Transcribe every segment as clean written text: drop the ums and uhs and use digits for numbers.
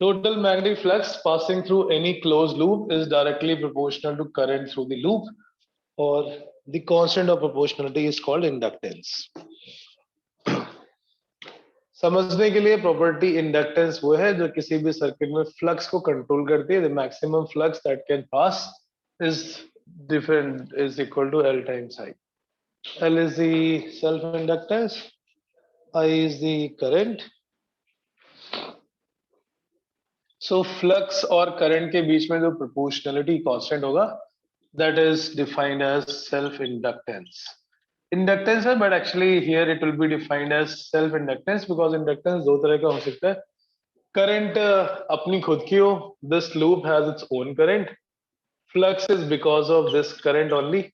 Total magnetic flux passing through any closed loop is directly proportional to current through the loop, or the constant of proportionality is called inductance. समझने के लिए property inductance वो है जो किसी भी circuit में फ्लक्स को कंट्रोल करती है. The maximum flux that can pass is different is equal to L times I. L is the self inductance, I is the current. So flux और करंट के बीच में जो प्रोपोर्शनलिटी कांस्टेंट होगा that is defined as self inductance. Inductance है but actually here it will be defined as self inductance because inductance दो तरह का हो सकता है. करंट अपनी खुद की हो, this loop has its own current, flux is because of this current only.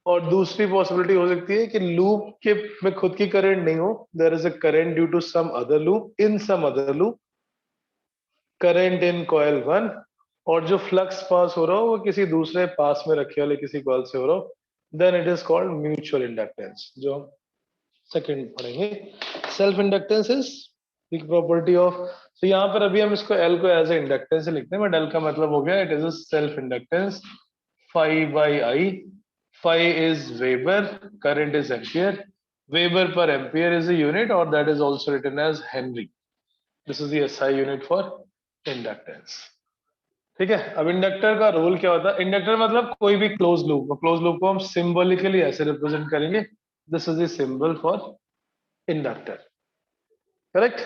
और दूसरी पॉसिबिलिटी हो सकती है कि लूप के में खुद की करंट नहीं हो, there is a current due to some other loop in some other loop, current in coil 1, और जो फ्लक्स पास हो रहा हो वो किसी दूसरे पास में रखे वाले किसी कॉइल से हो रहा हो, then it is called mutual inductance, जो हम सेकंड पढ़ेंगे. Self inductance is the property of, तो यहाँ पर अभी हम इसको L को एज ए इंडक्टेंस से लिखते हैं, बट L का मतलब हो गया it is a self inductance phi by I. Phi is Weber, current is ampere, Weber per ampere is a unit, or that is also written as Henry. This is the SI unit for inductance. ठीक है. अब inductor का role क्या होता है? Inductor मतलब कोई भी क्लोज लूप, क्लोज लूप को हम सिंबॉलिकली ऐसे रिप्रेजेंट करेंगे, this is the symbol for inductor. Correct.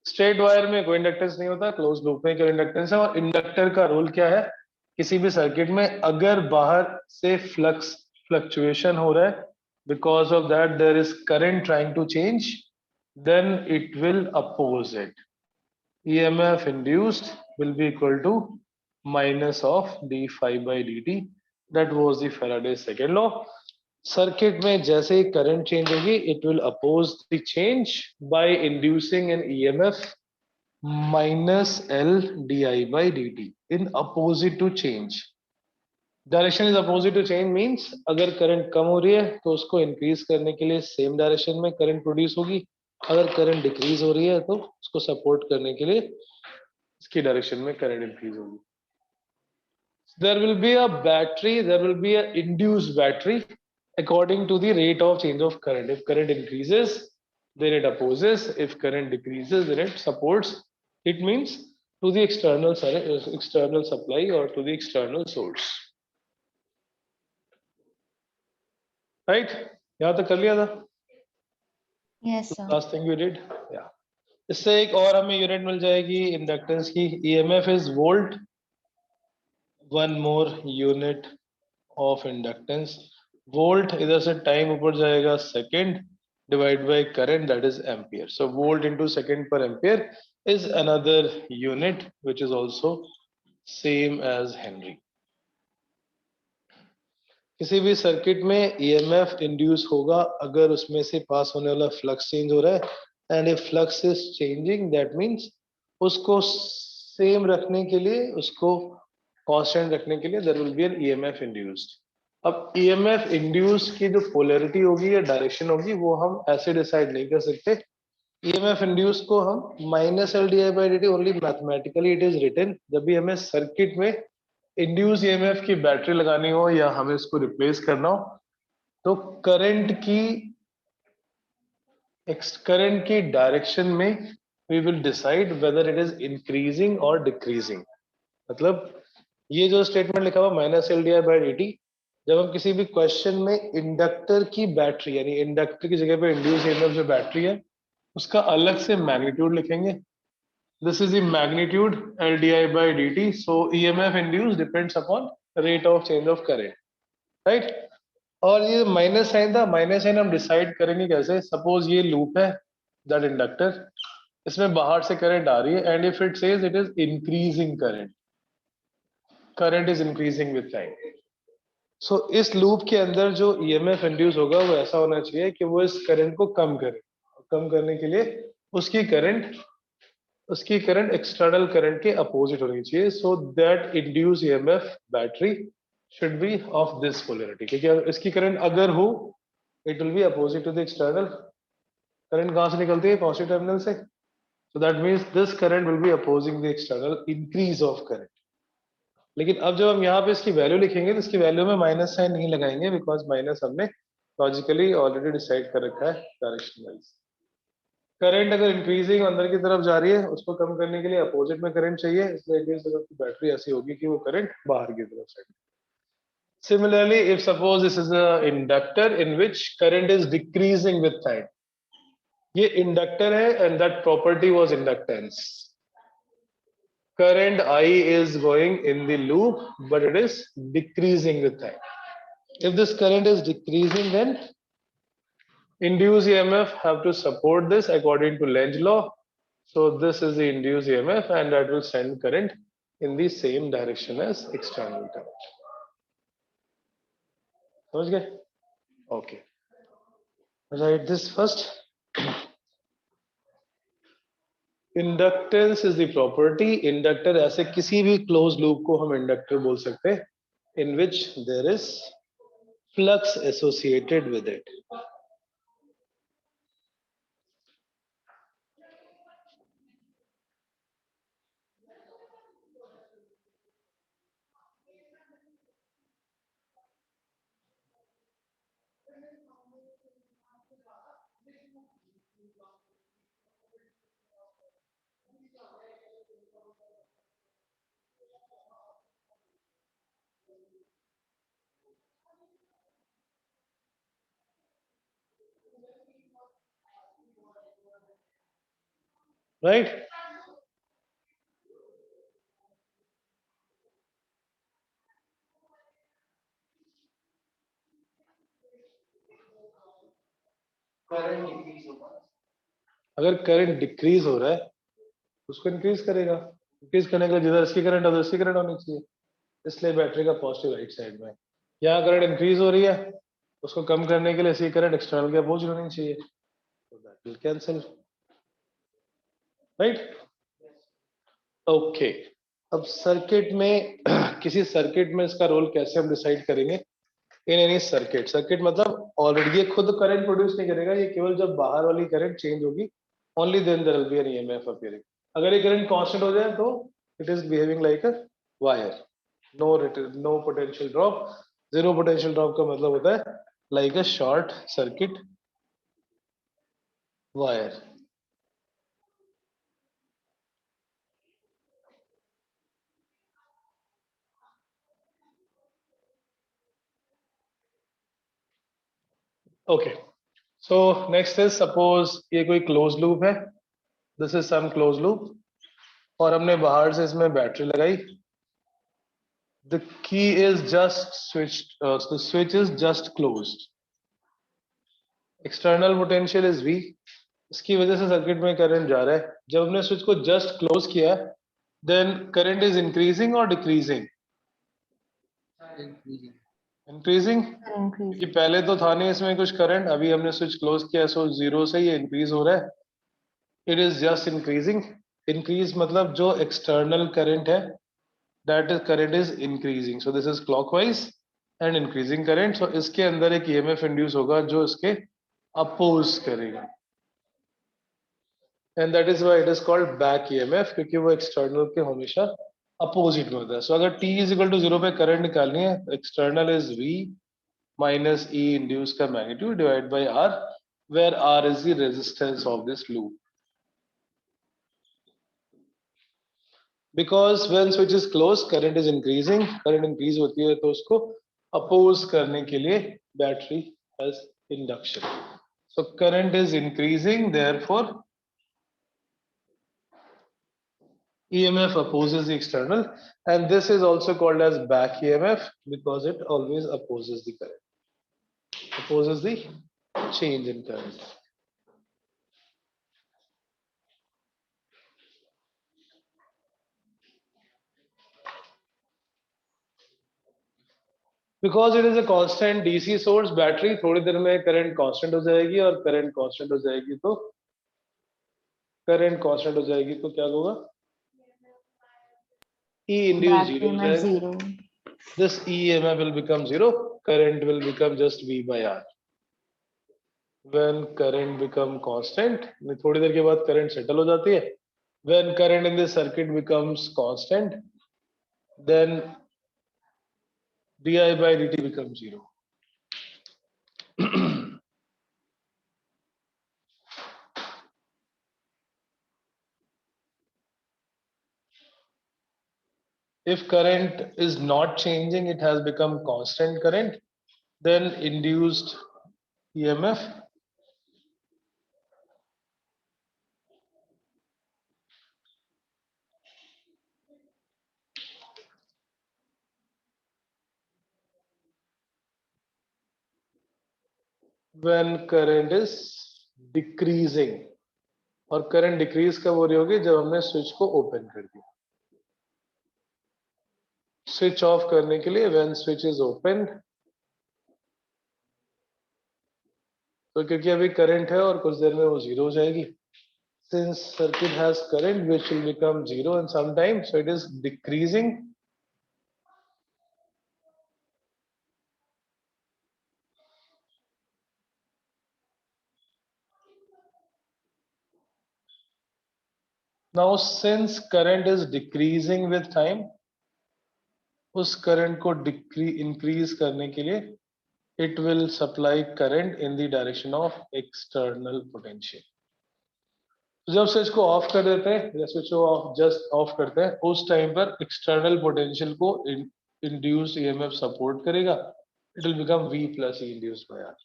Straight wire में कोई इंडक्टेंस नहीं होता, क्लोज लूप में कोई इंडक्टेंस है. और इंडक्टर का रोल क्या है? किसी भी सर्किट में अगर बाहर से फ्लक्स फ्लक्चुएशन हो रहा है, because of that there is current trying to change, then it will oppose it. EMF induced will be equal to minus of d phi by dt. That was the Faraday's second law. Circuit में जैसे ही current change होगी, it will oppose the change by inducing an EMF minus L di by dt in opposite to change. Direction is opposite to change means अगर current कम हो रही है तो उसको इंक्रीज करने के लिए सेम डायरेक्शन में करंट प्रोड्यूस होगी, अगर करंट डिक्रीज हो रही है तो उसको सपोर्ट करने के लिए इसकी डायरेक्शन में करंट इंक्रीज होगी. There will be a battery, there will be a induced battery according to the rate of change of current. If current increases, then it opposes. If current decreases, then it supports. It means to the external supply or to the external source. Right? यहाँ तक कर लिया था? Yes, sir. Last thing we did. Yeah. इससे एक और हमें unit मिल जाएगी इंडक्टेंस की. EMF is volt. One more unit of inductance. Volt इधर से टाइम ऊपर जाएगा second, divide by current that is ampere. So volt into second पर ampere is another unit which is also same as Henry. किसी भी circuit में EMF induce होगा अगर उसमें से पास होने वाला फ्लक्स चेंज हो रहा है, and if flux is changing that means उसको सेम रखने के लिए, उसको कांस्टेंट रखने के लिए there will be an EMF induced. अब EMF इंड्यूस की जो पोलैरिटी होगी या डायरेक्शन होगी वो हम ऐसे डिसाइड नहीं कर सकते. EMF इंड्यूस को हम minus L D I by D T only mathematically it is written. जब भी हमें सर्किट में इंड्यूस EMF की बैटरी लगानी हो या हमें इसको रिप्लेस करना हो, तो करंट की डायरेक्शन में we will decide whether it is increasing और डिक्रीजिंग. मतलब ये जो स्टेटमेंट लिखा हुआ minus L D I by D T, जब हम किसी भी क्वेश्चन में इंडक्टर की बैटरी यानी इंडक्टर की जगह पे इंड्यूस EMF जो बैटरी है उसका अलग से मैग्नीट्यूड लिखेंगे. This is the magnitude L D I by D t. So EMF induce depends upon rate of change of current. Right. और ये माइनस साइन था, माइनस साइन हम डिसाइड करेंगे कैसे? सपोज ये लूप है दैट इंडक्टर, इसमें बाहर से करंट आ रही है and if it says it is increasing current, current is increasing with time. So इस लूप के अंदर जो EMF इंड्यूस होगा वो ऐसा होना चाहिए कि वो इस करंट को कम करे. कम करने के लिए उसकी करंट एक्सटर्नल करंट के अपोजिट होनी चाहिए. So that induce EMF battery should be of this polarity. क्योंकि इसकी करंट अगर हो it will be opposite to the external. Current कहां से निकलती है? पॉजिटिव टर्मिनल से. So that means this current will be opposing the external increase of current. लेकिन अब जब हम यहाँ पे इसकी वैल्यू लिखेंगे तो इसकी वैल्यू में माइनस साइन नहीं लगाएंगे, बिकॉज माइनस हमने लॉजिकली ऑलरेडी डिसाइड कर रखा है डायरेक्शन वाइज. करंट अगर इंक्रीजिंग अंदर की तरफ जा रही है, उसको कम करने के लिए अपोजिट में करंट चाहिए, इसलिए बैटरी ऐसी होगी कि वो करंट बाहर की तरफ से. Similarly, if suppose this is a inductor in which current is decreasing with time, ये inductor है and that property was inductance. Current I is going in the loop, but it is decreasing with time. If this current is decreasing, then induced EMF have to support this according to Lenz law. So this is the induced EMF and that will send current in the same direction as external current. समझ गए? Okay. Write this first. Inductance is the property. Inductor ऐसे किसी भी closed loop को हम inductor बोल सकते हैं, in which there is flux associated with it. Right? अगर करंट डिक्रीज हो रहा है, उसको इंक्रीज करेगा. इंक्रीज करने के लिए जिधर इसकी करंट उधर इसकी करंट होनी चाहिए, इसलिए बैटरी का पॉजिटिव राइट साइड में. यहाँ करंट इंक्रीज हो रही है, उसको कम करने के लिए इसकी करंट एक्सटर्नल के अपोजिट होनी चाहिए, तो that will cancel. Right? Okay. अब सर्किट में किसी सर्किट में इसका रोल कैसे हम डिसाइड करेंगे? In any circuit. सर्किट मतलब ऑलरेडी ये खुद करंट प्रोड्यूस नहीं करेगा, ये केवल जब बाहर वाली करंट चेंज होगी, only then there will be an EMF appearing. अगर ये करंट कांस्टेंट हो जाए तो it is behaving like a wire. No potential drop. Zero potential drop का मतलब होता है like a short circuit wire. Okay. So next is suppose ये कोई क्लोज लूप है. This is some close loop और हमने बाहर से इसमें बैटरी लगाई. The key is just switched. The switch is just closed. External potential is V. इसकी वजह से सर्किट में करंट जा रहा है. जब हमने स्विच को जस्ट क्लोज किया, then current is increasing or decreasing? Increasing. क्योंकि पहले तो था नहीं इसमें कुछ करंट, अभी हमने स्विच क्लोज किया, सो जीरो से ये इंक्रीज हो रहा है. It is just increasing. Increase मतलब जो एक्सटर्नल करंट है, that is current is increasing. So this is clockwise and increasing current. So इसके अंदर एक EMF induce होगा जो इसके oppose करेगा. And that is why it is called back EMF, क्योंकि वो external के हमेशा opposite में होता है. So अगर T is equal to 0 पे करंट निकालनी है, external is V minus E induce का magnitude divided by R, where R is the resistance of this loop. Because when switch is closed, current is increasing. Current increase होती है तो उसको oppose करने के लिए battery has induction. So current is increasing, therefore EMF opposes the external, and this is also called as back EMF because it always opposes the current, opposes the change in current. Because it is a constant DC source, battery थोड़ी देर में current constant हो जाएगी, और current constant हो जाएगी तो क्या होगा? E induced Back 0 हो EMF जाएगा. 0. This EMF will become 0. Current will become just V by R. when current become constant, थोड़ी देर के बाद current settle हो जाती है. When current in the circuit becomes constant, then di by dt becomes 0. If current is not changing, it has become constant current, then induced EMF when current is decreasing. और current decrease कब हो रही होगी? जब हमने switch को open कर दिया. स्विच ऑफ करने के लिए व्हेन स्विच इज ओपन, तो क्योंकि अभी करंट है और कुछ देर में वो जीरो हो जाएगी. Since circuit has current which will become zero in some time, so it is decreasing. Now since current is decreasing with time, उस करंट को इंक्रीज करने के लिए it will supply current in the direction of external potential. तो जब switch को of कर देते हैं या स्विच को ऑफ जस्ट ऑफ करते हैं, उस टाइम पर एक्सटर्नल पोटेंशियल को इंड्यूस्ड ईएमएफ सपोर्ट करेगा. It will become V plus E induced by R.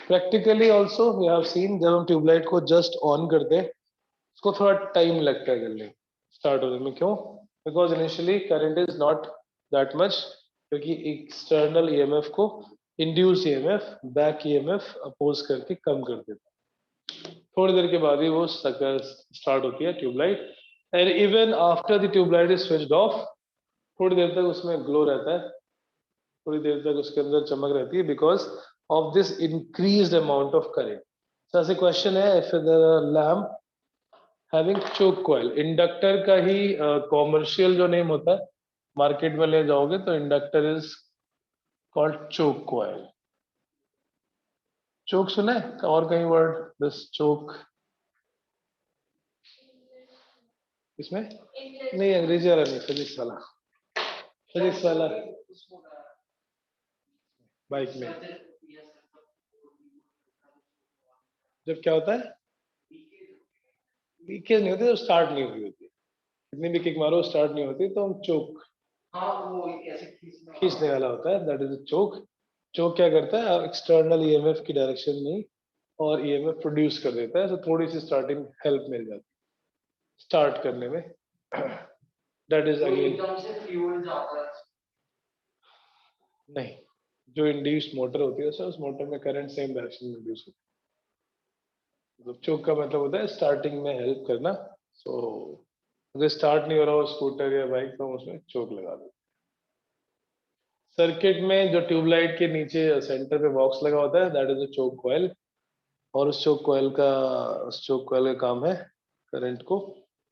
Practically also we have seen, जब हम ट्यूबलाइट को जस्ट ऑन करते हैं उसको थोड़ा टाइम लगता है जल्दी स्टार्ट होने में. क्यों? Because initially current is not that much, क्योंकि एक्सटर्नल ईएमएफ को induce EMF back EMF oppose करके कम कर देता है. थोड़ी देर के बाद ही वो स्टार्ट होती है tubelight. And even after the tubelight is switched off, थोड़ी देर तक उसमें ग्लो रहता है, थोड़ी देर तक उसके अंदर चमक रहती है, because of this increased amount of current. So ऐसे क्वेश्चन है, if the lamp having choke coil, inductor का ही कॉमर्शियल जो नेम होता है, मार्केट में ले जाओगे तो inductor is called choke coil. Choke सुना है और कहीं वर्ड दिस चोक? इसमें नहीं, अंग्रेजी वाला नहीं, फिजिक्स वाला. फिजिक्स वाला बाइक में जब क्या होता है, लीकेज नहीं होती, तो स्टार्ट नहीं हुई होती. कितनी भी किक मारो स्टार्ट नहीं होती, तो हम चोक, वो ऐसे खींचने वाला होता है, दैट इज चोक. चोक क्या करता है, एक्सटर्नल ईएमएफ की डायरेक्शन में और ईएमएफ प्रोड्यूस कर देता है, तो थोड़ी सी स्टार्टिंग हेल्प मिल जाती है स्टार्ट करने में. दैट इज अगेन नहीं, जो इंड्यूस्ड मोटर होती है सर, उस मोटर में करंट सेम डायरेक्शन में इंड्यूस होती है. तो चोक का मतलब होता है स्टार्टिंग में हेल्प करना. सो अगर स्टार्ट नहीं हो रहा हो स्कूटर या बाइक, तो उसमें चोक लगा दो. सर्किट में जो ट्यूबलाइट के नीचे सेंटर पे बॉक्स लगा होता है, that is a choke coil. और उस चोक कॉइल का काम है करंट को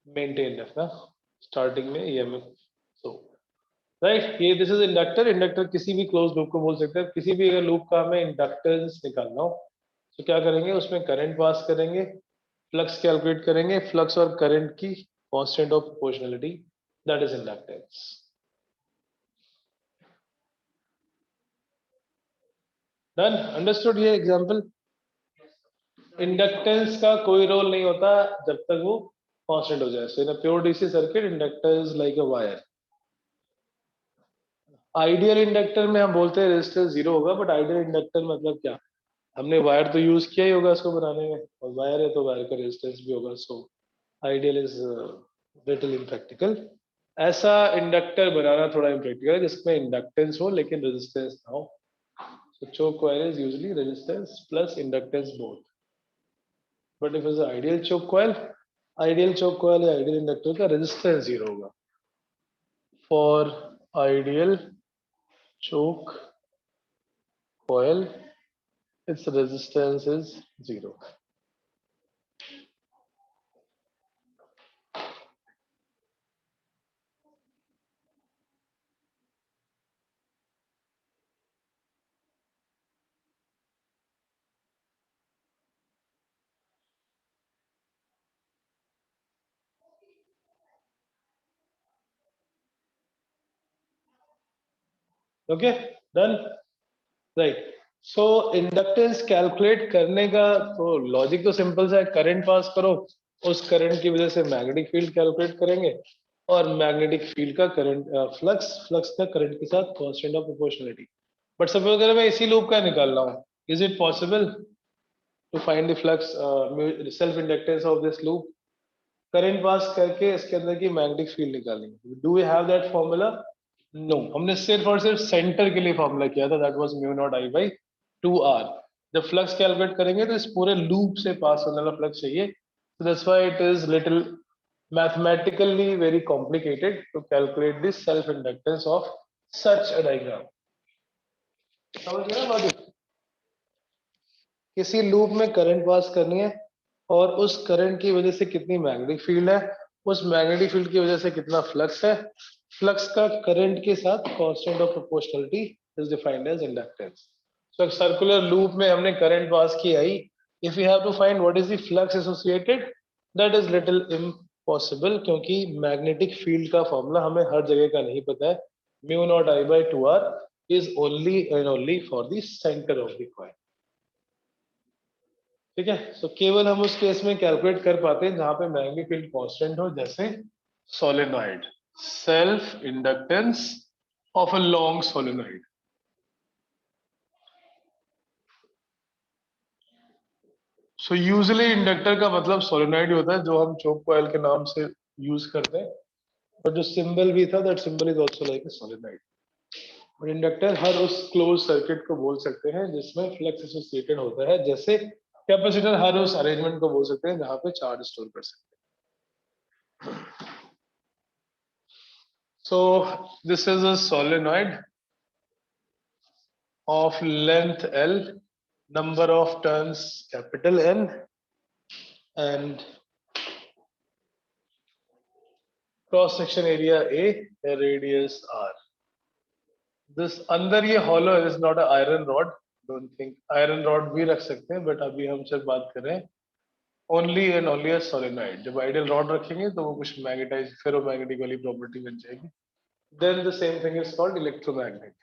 मेंटेन रखना स्टार्टिंग में ईएमएफ. सो राइट, ये दिस इज इंडक्टर. इंडक्टर किसी भी क्लोज लूप को बोल सकते हैं. किसी भी अगर लूप का हमें इंडक्टेंस निकालना हो तो क्या करेंगे, उसमें करंट पास करेंगे, फ्लक्स कैलकुलेट करेंगे, फ्लक्स और करंट की constant of proportionality, that is inductance. Done, understood ये एग्जांपल. इंडक्टेंस का कोई रोल नहीं होता जब तक वो कांस्टेंट हो जाए. So in a pure DC circuit, inductor is like a wire. Ideal inductor में हम बोलते हैं रेजिस्टेंस जीरो होगा, बट आइडियल इंडक्टर मतलब क्या? हमने वायर तो यूज किया ही होगा इसको बनाने में, और वायर है तो वायर का रेजिस्टेंस भी होगा. So ideal is little impractical. ऐसा इंडक्टर बनाना थोड़ा इम्प्रैक्टिकल है जिसमें इंडक्टेंस हो लेकिन रेजिस्टेंस ना हो. So choke coil is usually resistance plus inductance both. But if it's an ideal choke coil या ideal inductor का resistance zero होगा. For ideal choke coil, its resistance is zero. Okay done right. So inductance calculate करने का तो logic तो simple सा है, current pass करो, उस करंट की वजह से मैग्नेटिक फील्ड कैलकुलेट करेंगे और मैग्नेटिक फील्ड का करंट फ्लक्स, फ्लक्स का करंट के साथ constant of proportionality. But suppose अगर मैं इसी लूप का निकाल रहा हूँ, is it possible to find the flux self inductance of this loop? Current pass करके इसके अंदर की मैग्नेटिक फील्ड निकालेंगे. Do we have that formula? No, हमने सिर्फ और सिर्फ सेंटर के लिए फॉर्मूला किया था, that was mu naught I by 2r. जब फ्लक्स कैलकुलेट करेंगे तो इस पूरे लूप से पास होने वाला फ्लक्स चाहिए. So that's why it is little mathematically very complicated to calculate the self inductance of such a diagram. समझ गए ना बात? किसी लूप में करंट पास करनी है और उस करंट की वजह से कितनी मैग्नेटिक फील्ड है, उस मैग्नेटिक फील्ड की वजह से कितना फ्लक्स है, फ्लक्स का करंट के साथ constant of proportionality is defined as inductance. So circular loop में हमने करंट पास किया ही, if you have to find what is the flux associated, that is little impossible, क्योंकि मैग्नेटिक फील्ड का फॉर्मूला हमें हर जगह का नहीं पता है. Mu naught I by 2r is only and only for the centre of the coil. ठीक है. सो केवल हम उस केस में कैलकुलेट कर पाते हैं जहां पे मैग्नेटिक फील्ड कांस्टेंट हो, जैसे solenoid, self inductance of a long solenoid. So usually inductor का मतलब सोलेनॉइड होता है, जो हम चोक कॉइल के नाम से यूज करते हैं, और जो सिंबल भी था, that symbol is also like a solenoid. और इंडक्टर हर उस क्लोज सर्किट को बोल सकते हैं जिसमें फ्लक्स एसोसिएटेड होता है, जैसे कैपेसिटर हर उस अरेंजमेंट को बोल सकते हैं जहां पे चार्ज स्टोर कर सकते हैं. So this is a solenoid of length L, number of turns capital N, and cross section area A, a radius R. This अंदर ये hollow is not a iron rod. Don't think iron rod भी रख सकते हैं, but अभी हम सिर्फ बात कर रहे हैं only and only a solenoid. जब ideal rod रखेंगे तो वो कुछ मैग्नेटाइज फेरोमैग्नेटिक वाली प्रॉपर्टी बन जाएगी. Then the same thing is called electromagnet.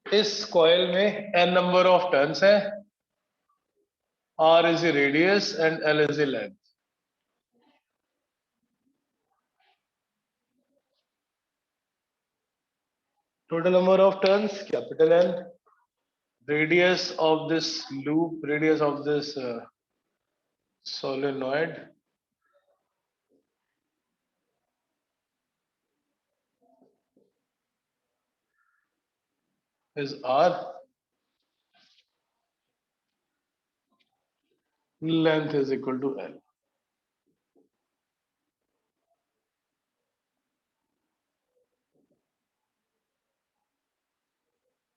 इस कॉइल में n नंबर ऑफ टर्न्स है, R is the radius and L is the length. Total number of turns, capital N. Radius of this loop, radius of this solenoid is R. Length is equal to L.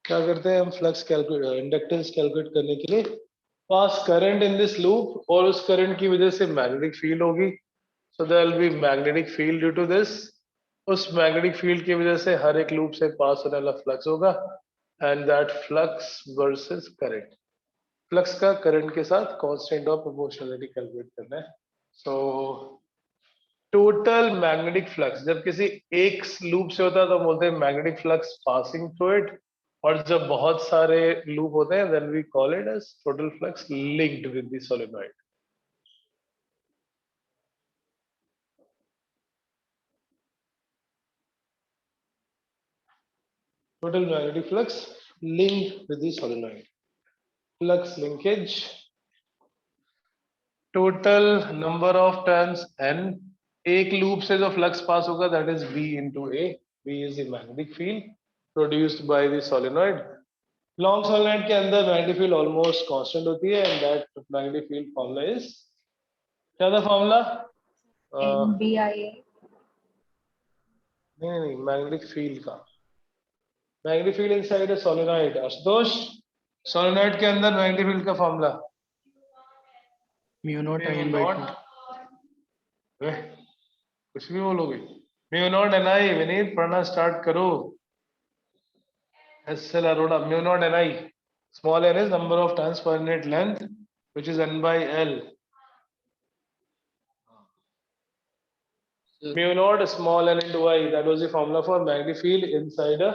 क्या करते हैं हम flux calculate, inductance calculate करने के लिए pass current in this loop, और उस current की वजह से मैग्नेटिक फील्ड होगी. So there will be magnetic field due to this. उस मैग्नेटिक फील्ड की वजह से हर एक लूप से पास होने वाला फ्लक्स होगा, and that flux versus current. Flux का करंट के साथ कांस्टेंट ऑफ प्रोपोर्शनलिटी कैलकुलेट करना है. सो टोटल मैग्नेटिक फ्लक्स जब किसी एक लूप से होता है तो बोलते हैं magnetic flux passing through it, और जब बहुत सारे लूप होते हैं then we call it as total flux linked with the solenoid. Total magnetic flux linked with the solenoid. Flux linkage. Total number of turns n. एक loop से जो flux pass होगा that is B into A. B is the magnetic field produced by the solenoid. Long solenoid के अंदर magnetic field almost constant होती है, and that magnetic field formula is, क्या था फार्मूला? NBIA. नहीं, मैग्नेटिक फील्ड का, magnetic field inside a solenoid. Ashutosh, solenoid के अंदर मैग्नेटिक फील्ड का formula mu naught I N by 2. कुछ भी बोलोगे. Mu naught N I. Vineet पढ़ना स्टार्ट करो. SL Arora. Mu naught N I, small n is number of turns per unit length, which is n by L. Mu naught small n into I, that was the formula for magnetic field inside a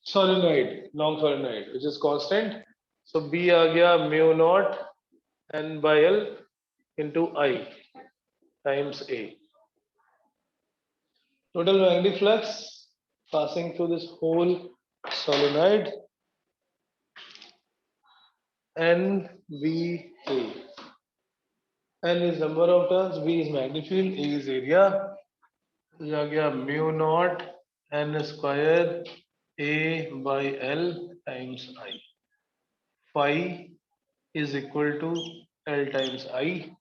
solenoid, long solenoid, which is constant. So B आ गया mu naught N by L into I times A. Total magnetic flux passing through this whole solenoid NVA. N is number of turns, V is magnetic field, A is area. ये आ गया mu naught N square A by L times I. Phi is equal to L times I.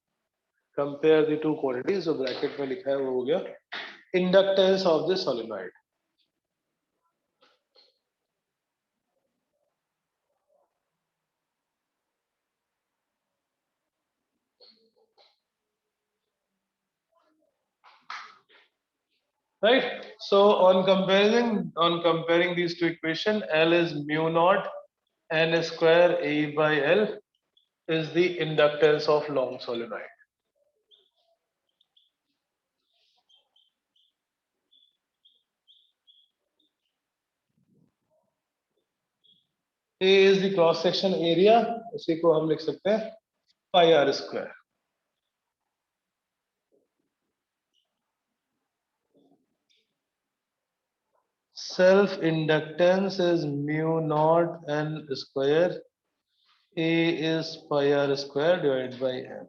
Compare the two quantities. So bracket में लिखा है वो हो गया inductance of the solenoid. Right. So on comparing these two equations, L is mu naught N square A by L is the inductance of long solenoid. A is the cross section area. इसी को हम लिख सकते हैं pi r square. Self inductance is mu naught N square. A is pi r square divided by N.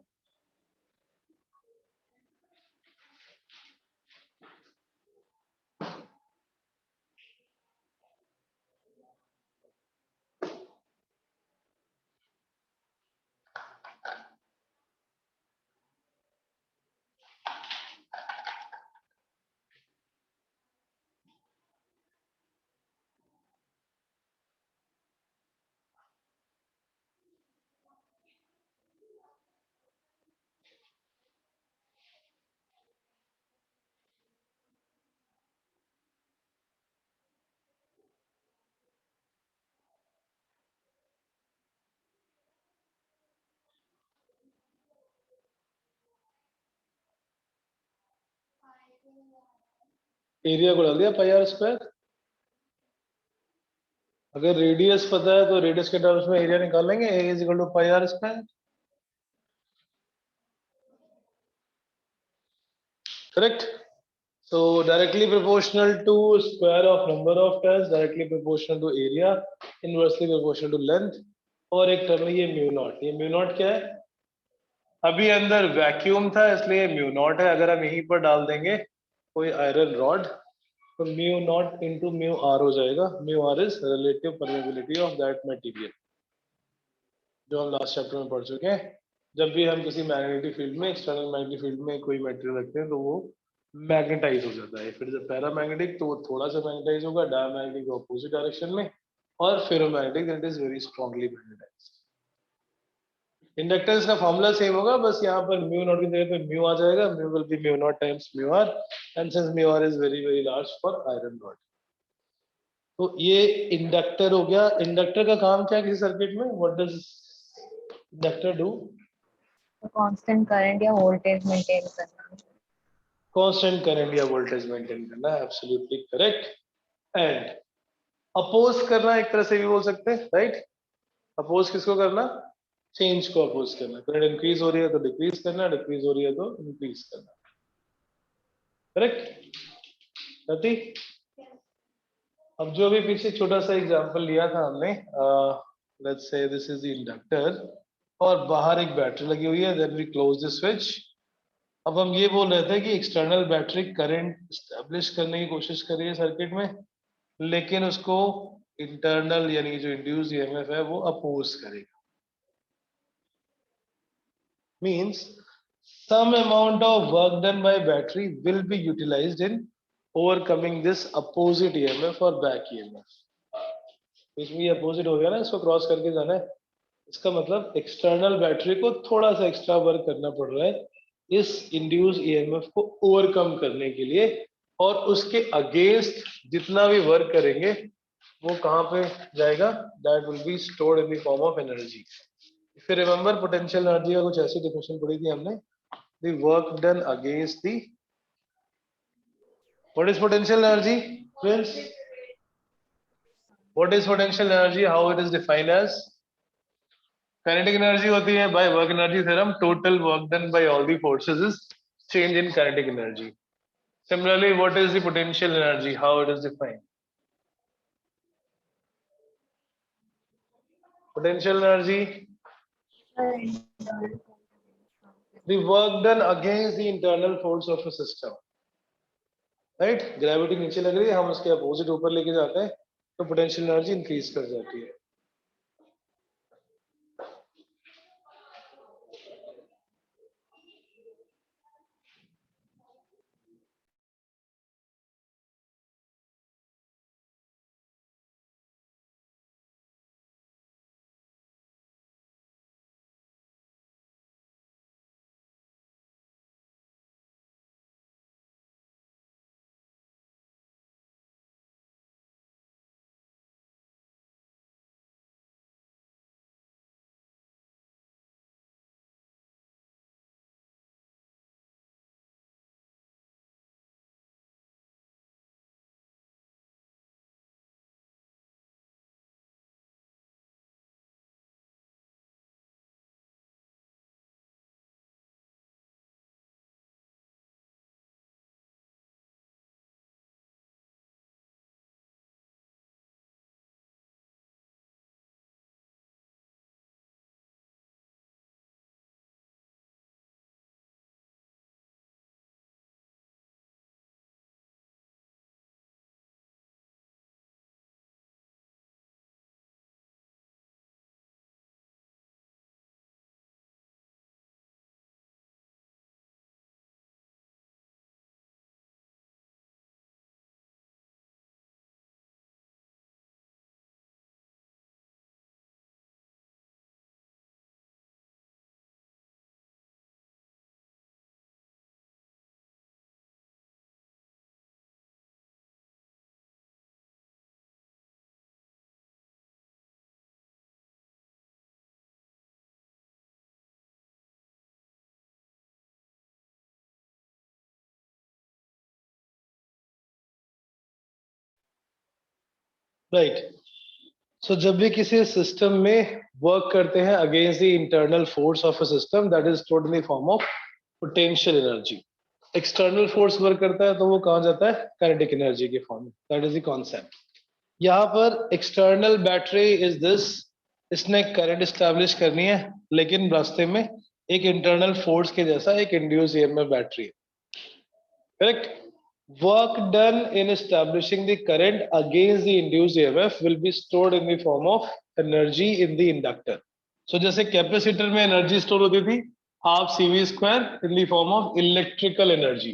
Area को डाल दिया पाई are square. अगर रेडियस पता है तो रेडियस के टर्म्स में एरिया निकाल लेंगे. A is equal to pi r square. Correct. So directly proportional to square of number of turns, directly proportional to area, inversely proportional to length. और एक टर्म है ये म्यू नॉट. ये mu naught क्या है? अभी अंदर वैक्यूम था इसलिए म्यू नॉट है. अगर हम यहीं पर डाल देंगे कोई आयरन रॉड तो mu naught into mu R हो जाएगा. Mu R is relative permeability of that material, जो हम लास्ट चैप्टर में पढ़ चुके हैं. जब भी हम किसी मैग्नेटिक फील्ड में, एक्सटर्नल मैग्नेटिक फील्ड में कोई मटेरियल रखते हैं तो वो मैग्नेटाइज हो जाता है. फिर जब पैरामैग्नेटिक तो वो थोड़ा सा मैग्नेटाइज होगा, डायमैग्नेटिक ऑपोजिट डायरेक्शन में, और ferromagnetic that is very strongly magnetised. Inductance का फॉर्मूला सेम होगा, बस यहाँ पर म्यू नॉट की जगह पे म्यू आ जाएगा. Mu will be mu naught times mu R, and since mu R is very very large for iron rod. तो ये इंडक्टर हो गया. इंडक्टर का काम क्या है किसी सर्किट में? What does inductor do? Constant current या वोल्टेज मेंटेन करना. कांस्टेंट करंट या वोल्टेज मेंटेन करना. Absolutely correct. एंड अपोज करना एक तरह से भी बोल सकते हैं, राइट? अपोज किसको करना? चेंज को अपोज करना. करंट इंक्रीज हो रही है तो डिक्रीज करना, डिक्रीज हो रही है तो इंक्रीज करना. करेक्ट. सती, अब जो भी पीछे छोटा सा एग्जांपल लिया था हमने, let's say this is the inductor और बाहर एक बैटरी लगी हुई है. Then we close the switch. अब हम ये बोल रहे थे कि एक्सटर्नल बैटरी करंट स्टैब्लिश करने की कोशिश कर रही है सर्किट में, लेकिन उसको इंटरनल यानी जो इंड्यूस ईएमएफ है वो अपोज करेगा. Means some amount of work done by battery will be utilized in overcoming this opposite EMF or back EMF. इसमें ये अपोजिट हो गया ना, इसको क्रॉस करके जाना है. इसका मतलब एक्सटर्नल बैटरी को थोड़ा सा एक्स्ट्रा वर्क करना पड़ रहा है इस इंड्यूस ईएमएफ को ओवरकम करने के लिए, और उसके अगेंस्ट जितना भी वर्क करेंगे वो कहाँ पे जाएगा? That will be stored in the form of energy. If you remember, potential energy का कुछ ऐसी definition पढ़ी थी हमने. The work done against the, what is potential energy? Friends? What is potential energy? How it is defined as? Kinetic energy होती है by work energy theorem. Total work done by all the forces is change in kinetic energy. Similarly, what is the potential energy? How it is defined? Potential energy, the work done against the internal force of a system. Right? Gravity नीचे लग रही है, हम उसके opposite ऊपर लेके जाते हैं, तो पोटेंशियल एनर्जी इंक्रीज कर जाती है. राइट. सो जब भी किसी सिस्टम में वर्क करते हैं against the internal force of a system, that is stored in the form of potential energy. External force work करता है तो वो कहाँ जाता है? काइनेटिक एनर्जी के फॉर्म में. That is the concept. यहाँ पर एक्सटर्नल बैटरी इज दिस. इसने करंट एस्टैब्लिश करनी है, लेकिन रास्ते में एक इंटरनल फोर्स के जैसा एक इंड्यूस ईएमएफ बैटरी है. Correct. Work done in establishing the current against the induced EMF will be stored in the form of energy in the inductor. So जैसे कैपेसिटर में एनर्जी स्टोर होती थी, half CV square in the form of electrical energy.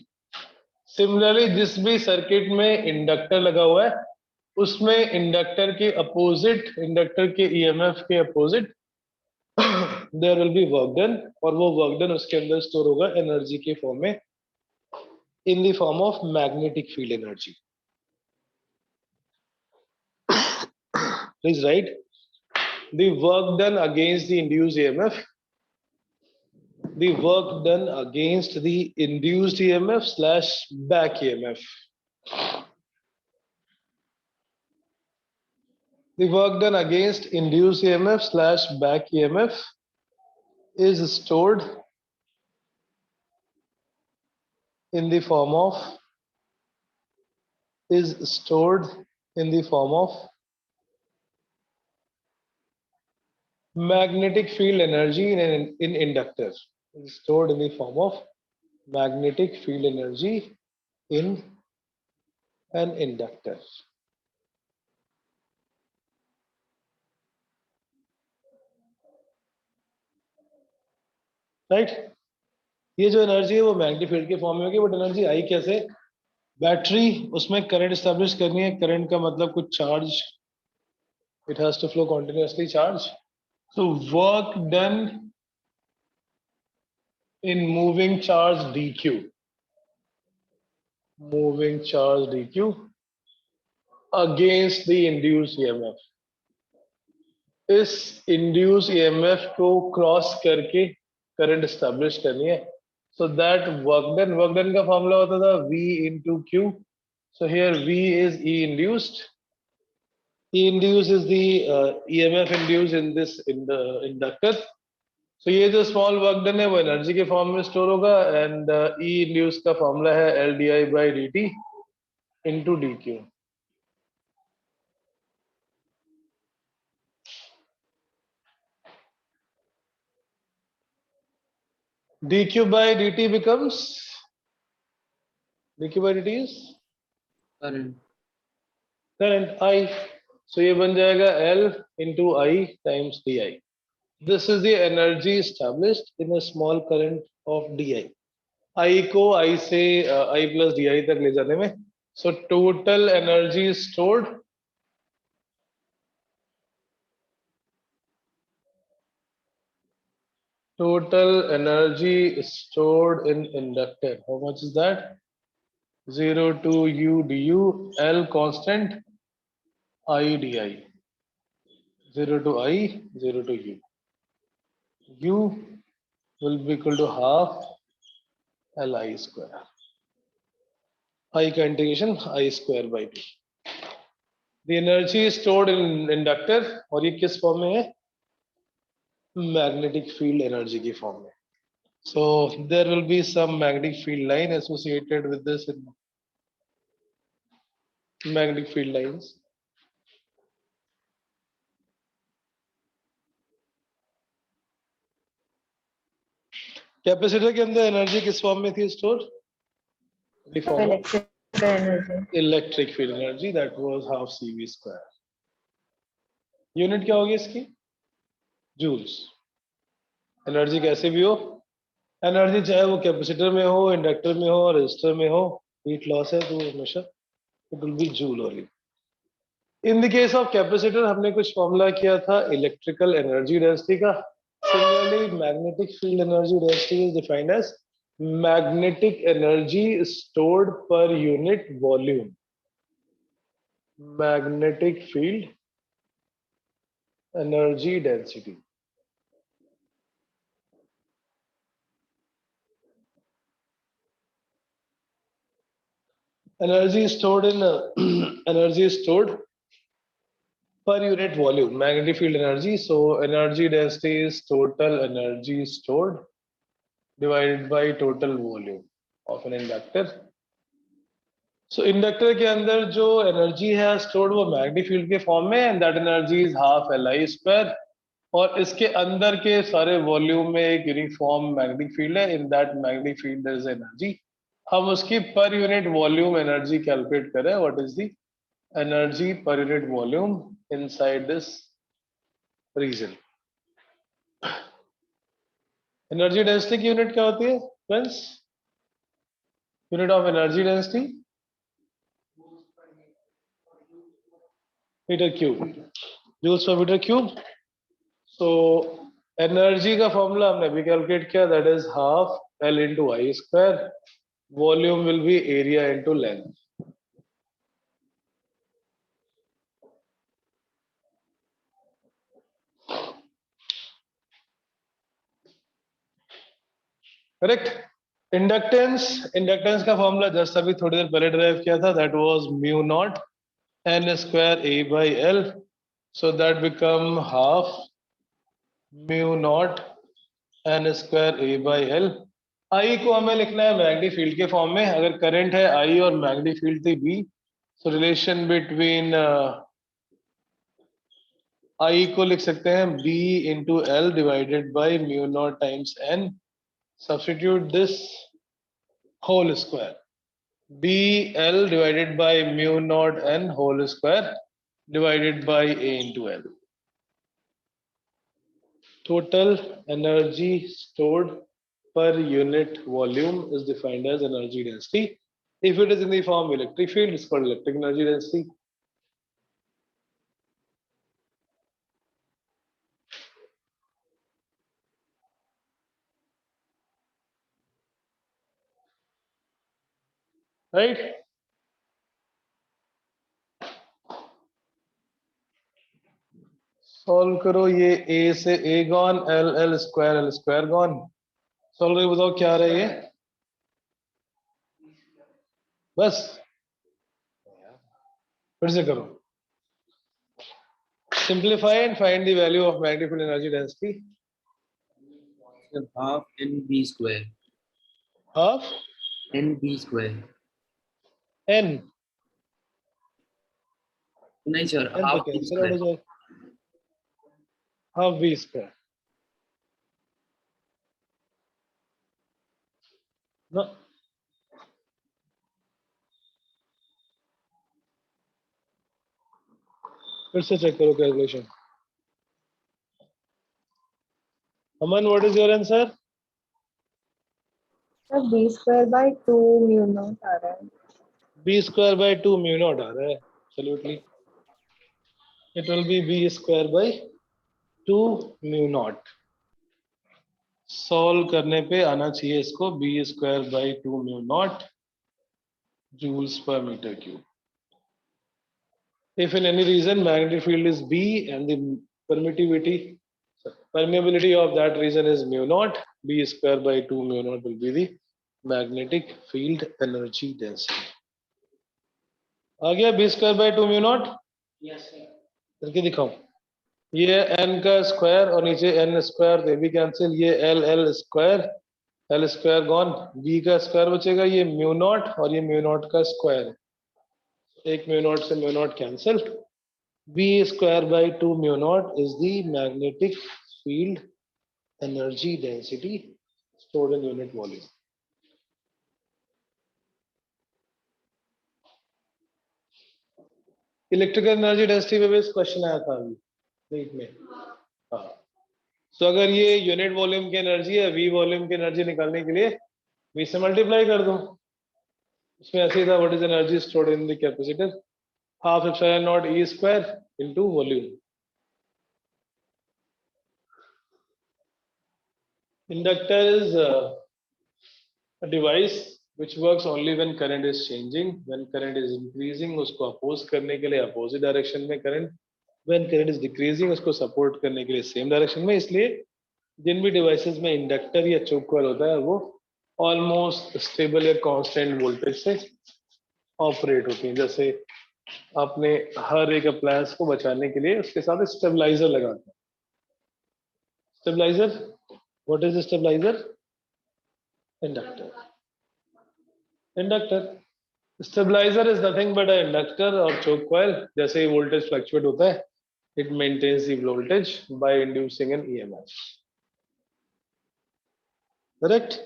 Similarly, जिस भी circuit में inductor लगा हुआ है, उसमें इंडक्टर के अपोजिट, इंडक्टर के EMF के opposite there will be work done, और वो वर्क डन उसके अंदर स्टोर होगा एनर्जी के फॉर्म में, in the form of magnetic field energy. Please write the work done against the induced EMF. The work done against the induced EMF slash back EMF. The work done against induced EMF slash back EMF is stored in the form of magnetic field energy in inductor. Is stored in the form of magnetic field energy in an inductor. Right. ये जो energy है वो magnetic field के form में होगी. But energy आई कैसे? Battery, उसमें current establish करनी है. करंट का मतलब कुछ charge, it has to flow continuously charge. So work done in moving charge dq against the induced EMF. इस इंड्यूस्ड ईएमएफ को क्रॉस करके करंट एस्टैब्लिश करनी है. So that work done का फॉर्मूला होता था V into Q. So here V is E induced E induced is the EMF induced in the inductor. So ये जो स्मॉल वर्क डन है वो एनर्जी के फॉर्म में स्टोर होगा एंड E इंड्यूस का फॉर्मूला है LDI/dt into dq. dq/dt becomes dq/dt is current. current I. So ये बन जाएगा L into I times di. This is the energy established in a small current of di. I को I से I plus di तक ले जाने में. So total energy stored in inductor. How much is that? 0 to u du, L constant, I di. 0 to I, 0 to u. U will be equal to half Li square. I का integration I square by 2. The energy is stored in inductor और ये किस form में है? Magnetic field energy की form में. So there will be some magnetic field line associated with this magnetic field lines. Capacitor के अंदर एनर्जी किस फॉर्म में थी store? Electrical energy. Electric field energy that was half CV square. Unit क्या होगी इसकी? जूल्स. एनर्जी कैसे भी हो, एनर्जी चाहे वो कैपेसिटर में हो, इंडक्टर में हो, रेजिस्टर में हो, हीट लॉस है तो हमेशा it will be joule only. In the case of capacitor हमने कुछ फॉर्मूला किया था इलेक्ट्रिकल एनर्जी डेंसिटी का. Similarly magnetic field energy density is defined as magnetic energy stored per unit volume. Magnetic field energy density. Energy stored in energy stored per unit volume. Magnetic field energy. So energy density is total energy stored divided by total volume of an inductor. So inductor के अंदर जो energy है stored वो magnetic field के form में and that energy is half Li square. और इसके अंदर के सारे वॉल्यूम में एक यूनिफॉर्म मैग्नेटिक फील्ड है. In that magnetic field there is energy. हम उसकी per unit volume energy calculate करें. What is the energy per unit volume inside this region? Energy density की यूनिट क्या होती है friends? Unit of energy density metre cube, joules per metre cube. So energy का formula हमने अभी calculate किया that is half L into I square. Volume will be area into length. Correct. Inductance का formula just अभी थोड़ी देर पहले drive किया था that was mu naught N square A by L. So that become half mu naught N square A by L. I को हमें लिखना है मैग्नेटिक फील्ड के फॉर्म में. अगर करंट है I और मैग्नेटिक फील्ड थी B, so relation between I को लिख सकते हैं B into L divided by mu naught times N. Substitute this whole square. BL divided by mu naught N whole square divided by A into L. Total energy stored per unit volume is defined as energy density. If it is in the form electric field, it's called electric energy density. Right? Solve करो. ये A से A gone, L square gone. Solve करके बताओ क्या आ रहा है ये. बस फिर से करो. Simplify and find the value of magnetic field energy density. half NB square. Half NB square. n. नहीं sir, n half तो B कैंसिल square. हो जाए. Half v square. No. फिर से चेक करो calculation. Aman, what is your answer? Sir b square by 2 mu naught आ रहा है. B square by 2 mu naught आ रहा है. Absolutely. It will be B square by 2 mu naught. Solve करने पे आना चाहिए इसको B square by 2 mu naught joules per meter cube. If in any reason magnetic field is B and the permeability of that region is mu naught, B square by 2 mu naught will be the magnetic field energy density. आ गया B square by 2 mu naught? Yes, sir. करके दिखाऊं. ये n का square और नीचे n square तो भी cancel. ये l स्क्वायर गॉन. b का स्क्वायर बचेगा. ये म्यू नॉट और ये म्यू नॉट का स्क्वायर. एक म्यू नॉट से mu naught cancel. b square by 2 mu naught is the magnetic field energy density stored in unit volume. Electrical energy density पे भी क्वेश्चन आया था अभी नीट में. हाँ. तो अगर ये यूनिट वॉल्यूम की एनर्जी है, v वॉल्यूम की एनर्जी निकालने के लिए v से मल्टीप्लाई कर दो. उसमें ऐसे ही था. What is energy stored in the capacitor? Half epsilon not e square into volume. Inductor is a device which works only when current is changing. When current is increasing, उसको oppose करने के लिए opposite direction में current. When current is decreasing, उसको support करने के लिए same direction में. इसलिए जिन भी devices में inductor या choke coil होता है वो almost stable या constant voltage से operate होती हैं. जैसे आपने हर एक appliance को बचाने के लिए उसके साथ stabilizer लगाते हैं. Stabilizer, what is the stabilizer? Inductor. Stabilizer is nothing but an inductor or choke coil. जैसे ही voltage fluctuate होता है, it maintains the voltage by inducing an EMF. Correct?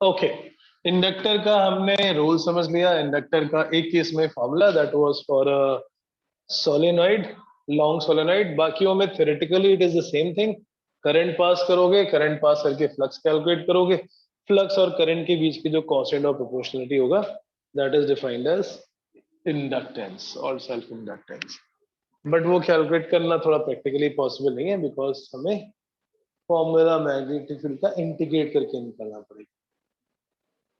Okay. Inductor का हमने rule समझ लिया. Inductor का एक केस में formula that was for a solenoid, long solenoid. बाकियों में theoretically it is the same thing. Current pass करोगे, current pass करके flux calculate करोगे. फ्लक्स और करंट के बीच की जो कांस्टेंट ऑफ प्रोपोर्शनलिटी होगा that is defined as inductance और सेल्फ इंडक्टेंस. बट वो कैलकुलेट करना थोड़ा प्रैक्टिकली पॉसिबल नहीं है बिकॉज हमें फॉर्मूला मैग्नेटिक फील्ड का इंटीग्रेट करके निकालना पड़ेगा.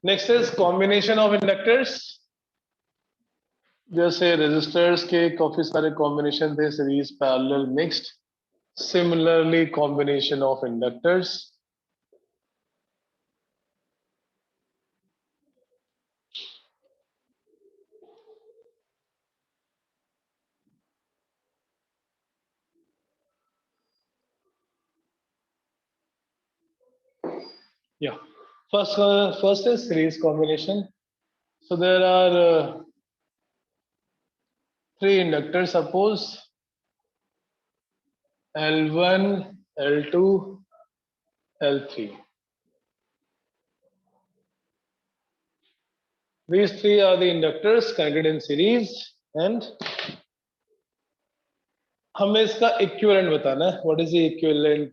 Next is combination of inductors. जैसे रेजिस्टर्स के काफी सारे कॉम्बिनेशन थे, series, parallel, mixed. Similarly combination of inductors. Yeah, first is series combination. So there are three inductors. Suppose L1, L2, L3. These three are the inductors connected in series, and हमें इसका equivalent बताना है. What is the equivalent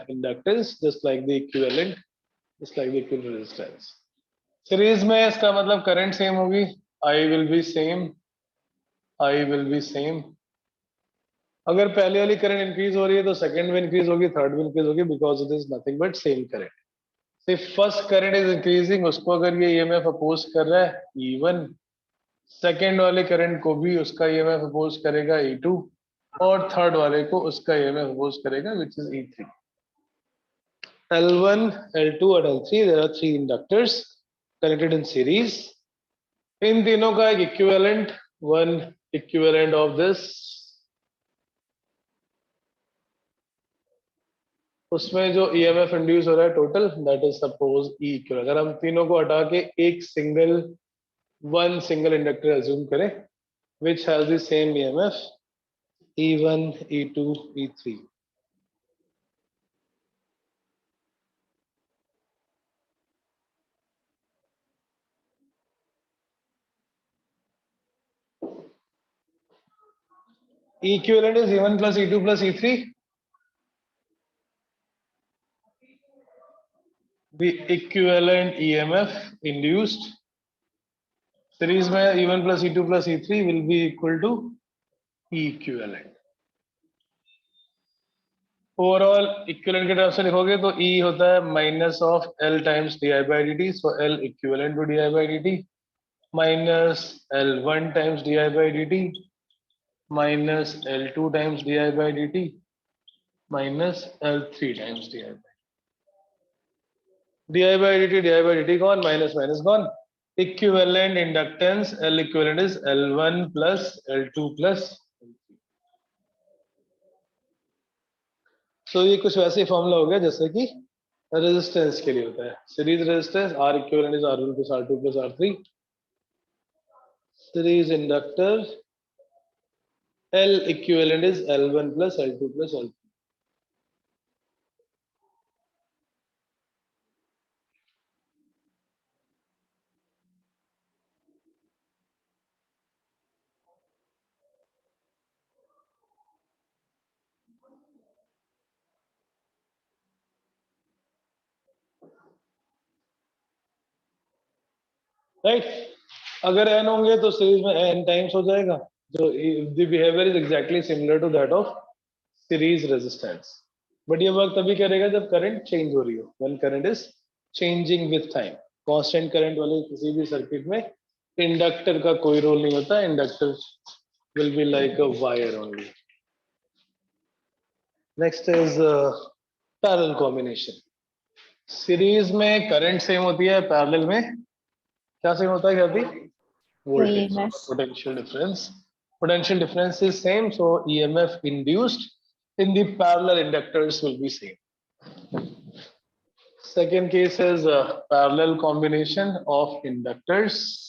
inductance? Just like the equivalent resistance. Series में इसका मतलब current same होगी. I will be same. अगर पहले वाली करंट इंक्रीज हो रही है तो सेकंड में इंक्रीज होगी, थर्ड में इंक्रीज होगी, because it is nothing but same current. से फर्स्ट करंट इज इंक्रीजिंग, उसको अगर ये ईएमएफ अपोज कर रहा है E1, सेकंड वाले करंट को भी उसका ईएमएफ अपोज करेगा E2, और थर्ड वाले को उसका ईएमएफ अपोज करेगा which is E3. L1, L2 और L3, there are three inductors connected in series. इन तीनों का एक equivalent, one equivalent of this उसमें जो ईएमएफ इंड्यूस हो रहा है total, that is suppose E equal. अगर हम तीनों को हटा के एक वन सिंगल इंडक्टर अज्यूम करें which has the same EMF E1, E2, E3। Equivalent is E1 plus E2 plus E3. The equivalent EMF induced series में E1 plus E2 plus E3 will be equal to E equivalent. Overall equivalent के terms से लिखोगे तो E होता है minus of L times d I by D t, so L equivalent to d I by D t minus L1 times d I by D t minus L2 times d I by D t minus L3 times d I by D t gone, minus minus gone. Equivalent inductance L equivalent is L1 plus L2 plus. सो ये कुछ वैसे formula हो गया जैसे कि resistance के लिए होता है। Series resistance R equivalent is R1 plus R2 plus R3। Series inductor L equivalent is L1 plus L2 plus L3। Right, अगर n होंगे तो सीरीज में n टाइम्स हो जाएगा, जो the behaviour is exactly similar to that of series resistance. But ये work तभी करेगा जब करंट चेंज हो रही हो, when current is changing with time. Constant current वाले किसी भी सर्किट में इंडक्टर का कोई रोल नहीं होता, inductor will be like a wire only. Next is parallel combination. Series में करंट सेम होती है, पैरेलल में क्या सेम होता है, क्या होती? Voltage, EMF. potential difference is same, so EMF induced in the parallel inductors will be same. Second case is parallel combination of inductors.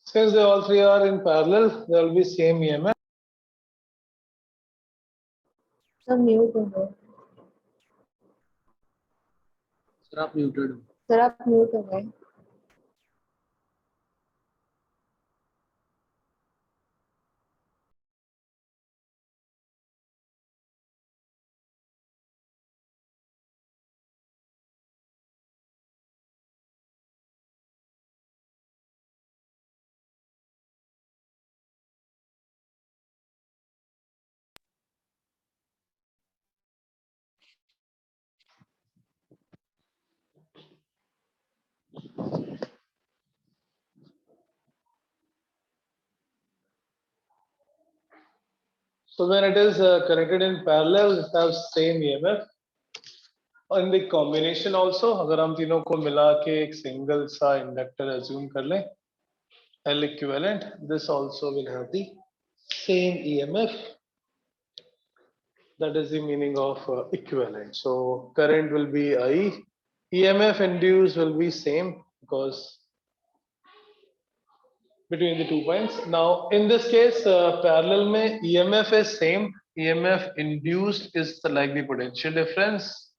Since they all three are in parallel, there will be same EMF. सब mute हो गए, sir आप muted हो। Sir आप mute हो गए। So when it is connected in parallel, it has same EMF. In the combination also, अगर हम तीनों को मिला के एक सिंगल सा इंडक्टर assume कर लें, L equivalent, this also will have the same EMF. That is the meaning of equivalent. So current will be I, EMF induced will be same because between the 2 points. Now in this case, parallel mein EMF is same, EMF induced is like the potential difference.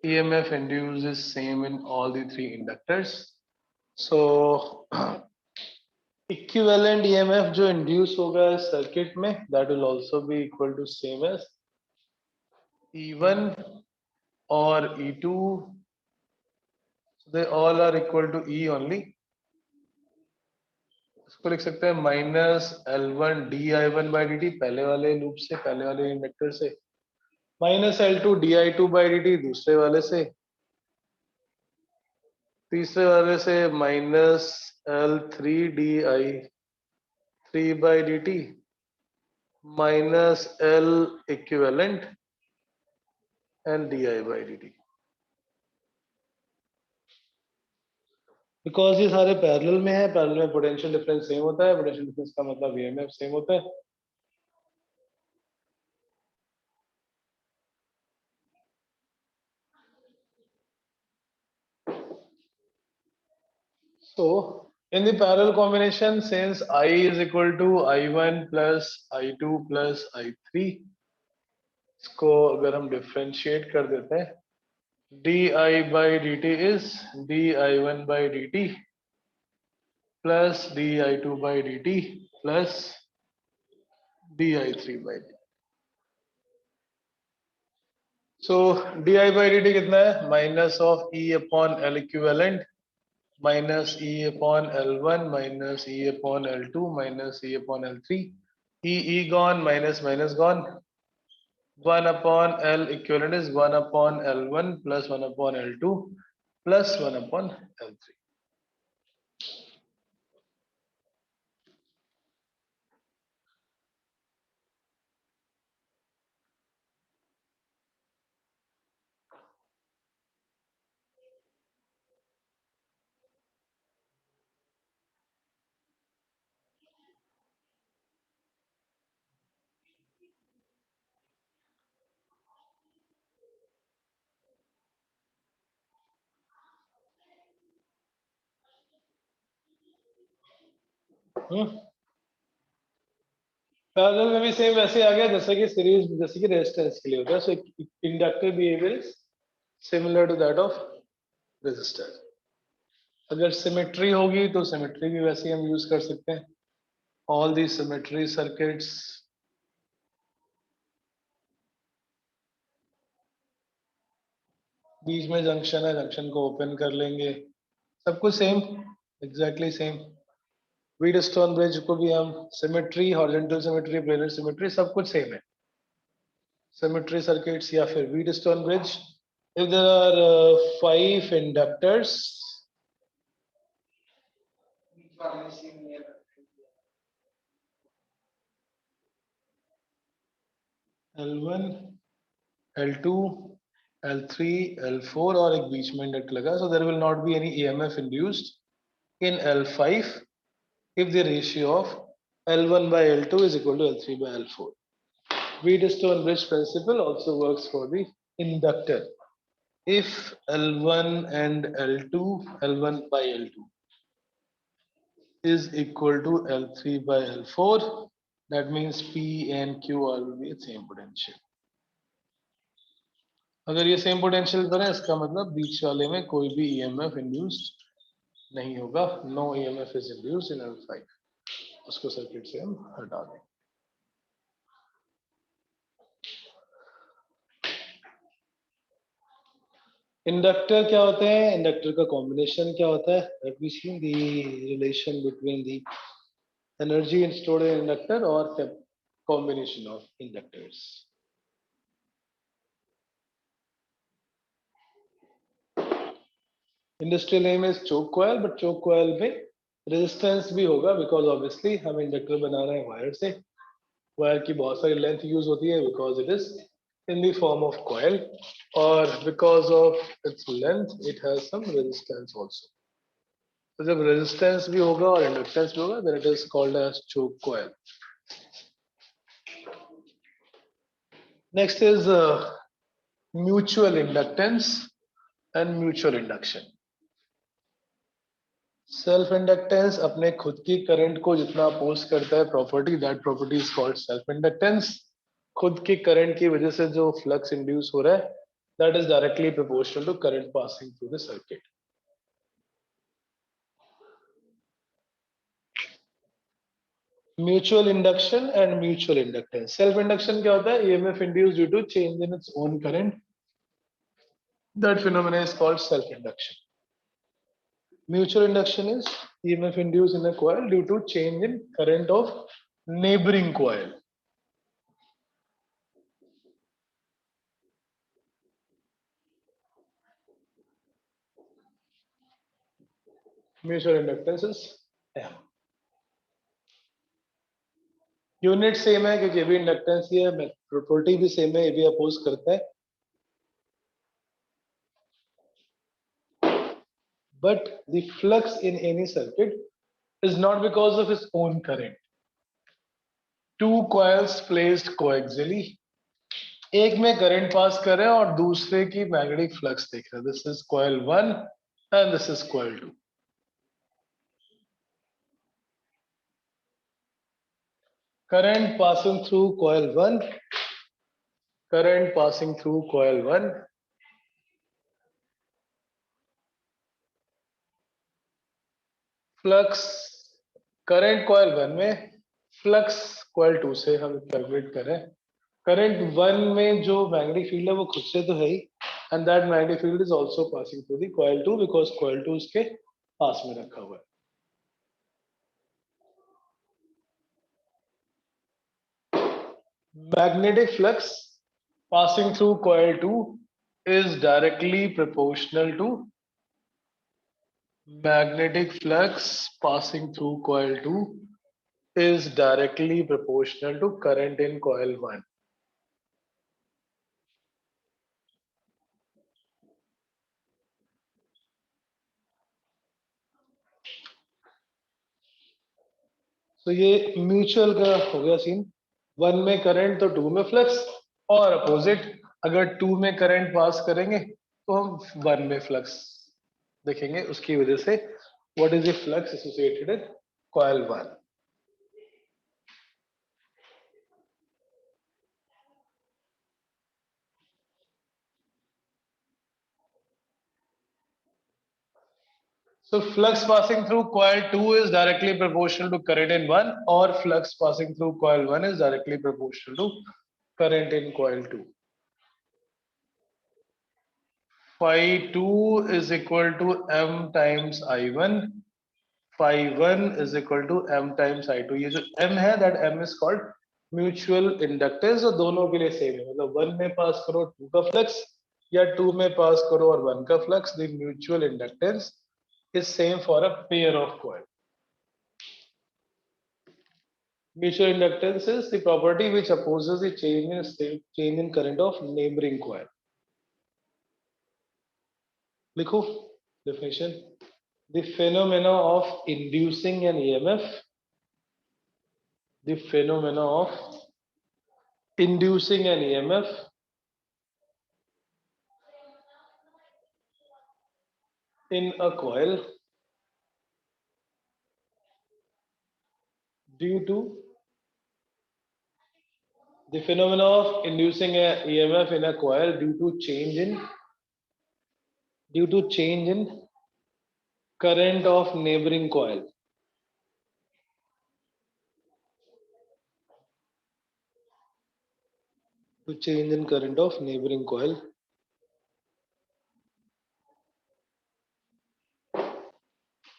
EMF induced is same in all the three inductors. So equivalent EMF जो induce होगा circuit में, that will also be equal to same as E1 or E2. So they all are equal to E only. इसको लिख सकते हैं minus L1 di1 by dt, पहले वाले loop से, पहले वाले इंडक्टर से, माइनस L2 di2/dt दूसरे वाले से, तीसरे वाले से minus L3 di3/dt minus L equivalent and di/dt। Because ये सारे पैरेलल में है, पैरेलल में पोटेंशियल डिफरेंस सेम होता है, पोटेंशियल डिफरेंस का मतलब ईएमएफ सेम होता है। So in the parallel combination, since I is equal to I1 plus I2 plus I3, इसको अगर हम डिफरेंशिएट कर देते हैं, di/dt is di1/dt plus di2/dt plus di3/dt। So di/dt कितना है? Minus of E upon L equivalent minus E upon L1 minus E upon L2 minus E upon L3, E gone, minus minus gone, 1 upon L equivalent is 1 upon L1 plus 1 upon L2 plus 1 upon L3। Parallel में भी same वैसे आ गया जैसे कि series, जैसे कि resistance के लिए होता है। So inductor behaviour is similar to that of resistor. अगर सिमेट्री होगी तो सिमेट्री भी वैसे ही हम यूज कर सकते हैं। ऑल दी सिमेट्री सर्किट्स, बीच में जंक्शन है, जंक्शन को ओपन कर लेंगे, सब कुछ same, exactly same. Wheatstone bridge को भी हम symmetry, horizontal symmetry, planar symmetry, सब कुछ सेम है। सिमेट्री सर्किट्स या फिर Wheatstone bridge, if there are 5 inductors L1, L2, L3, L4 और एक बीच में इंडक्टर लगा, so there will not be any EMF induced in L5 if the ratio of L1 by L2 is equal to L3 by L4. Wheatstone bridge principle also works for the inductor. If L1 and L2, L1 by L2 is equal to L3 by L4, that means P and Q all will be the same potential. अगर ये same potential करें, इसका मतलब बीच वाले में कोई भी EMF induced नहीं होगा। No EMF is induced in L5। उसको सर्किट से हम हटा दें। इंडक्टर क्या होते हैं? इंडक्टर का कॉम्बिनेशन क्या होता है? Let me see the relation between the energy stored in inductor और combination of inductors. Industrial name is choke coil, but choke coil में रेजिस्टेंस भी होगा, बिकॉज ऑब्वियसली हम इंडक्टर बना रहे हैं वायर से। वायर की बहुत सारी लेंथ यूज होती है because it is in the form of coil, or because of its length it has some resistance also. तो जब resistance भी होगा और inductance भी होगा, then it is called as choke coil. Next is mutual inductance and mutual induction. Self inductance अपने खुद की करंट को जितना अपोज करता है property, that property is called self inductance. खुद की करंट की वजह से जो फ्लक्स इंड्यूस हो रहा है, that is directly proportional to current passing through the circuit. Mutual induction and mutual inductance. Self induction क्या होता है? EMF induced due to change in its own current, that phenomena is called self induction. Mutual induction is EMF induced in a coil due to change in current of neighboring coil. Mutual inductances M। Unit same है क्योंकि ये भी inductance ही है, property भी same है, ये भी oppose करता है। But the flux in any circuit is not because of its own current. Two coils placed coaxially, एक में करंट पास कर रहे हैं और दूसरे की मैग्नेटिक फ्लक्स देख रहे हैं। This is coil 1 and this is coil 2। current passing through coil 1, current passing through coil 1 flux, current coil 1 में, फ्लक्स कॉइल 2 से हम कैलकुलेट करें। करंट 1 में जो मैग्नेटिक फील्ड है वो खुद से तो है ही, and that magnetic field is also passing through the coil 2 because coil 2 उसके पास में रखा हुआ है। Magnetic flux passing through coil 2 is directly proportional to magnetic flux passing through coil 2 is directly proportional to current in coil 1. तो ये mutual का हो गया सीन। 1 में करंट तो 2 में फ्लक्स, और अपोजिट अगर 2 में करंट पास करेंगे तो हम 1 में फ्लक्स देखेंगे। उसकी वजह से what is the flux associated with coil 1। So flux passing through coil 2 is directly proportional to current in 1, or flux passing through coil 1 is directly proportional to current in coil 2. Phi 2 is equal to M times I1. Phi 1 is equal to M times I2. ये जो M है, that M is called mutual inductance, और दोनों के लिए same है। मतलब 1 में पास करो 2 का फ्लक्स, या 2 में पास करो और 1 का flux, the mutual inductance is same for a pair of coil. Mutual inductance is the property which opposes the change in state, change in current of neighboring coil. लिखो definition. The phenomena of inducing an EMF. The phenomena of inducing an EMF in a coil due to the phenomena of inducing a EMF in a coil due to change in current of neighboring coil. To change in current of neighboring coil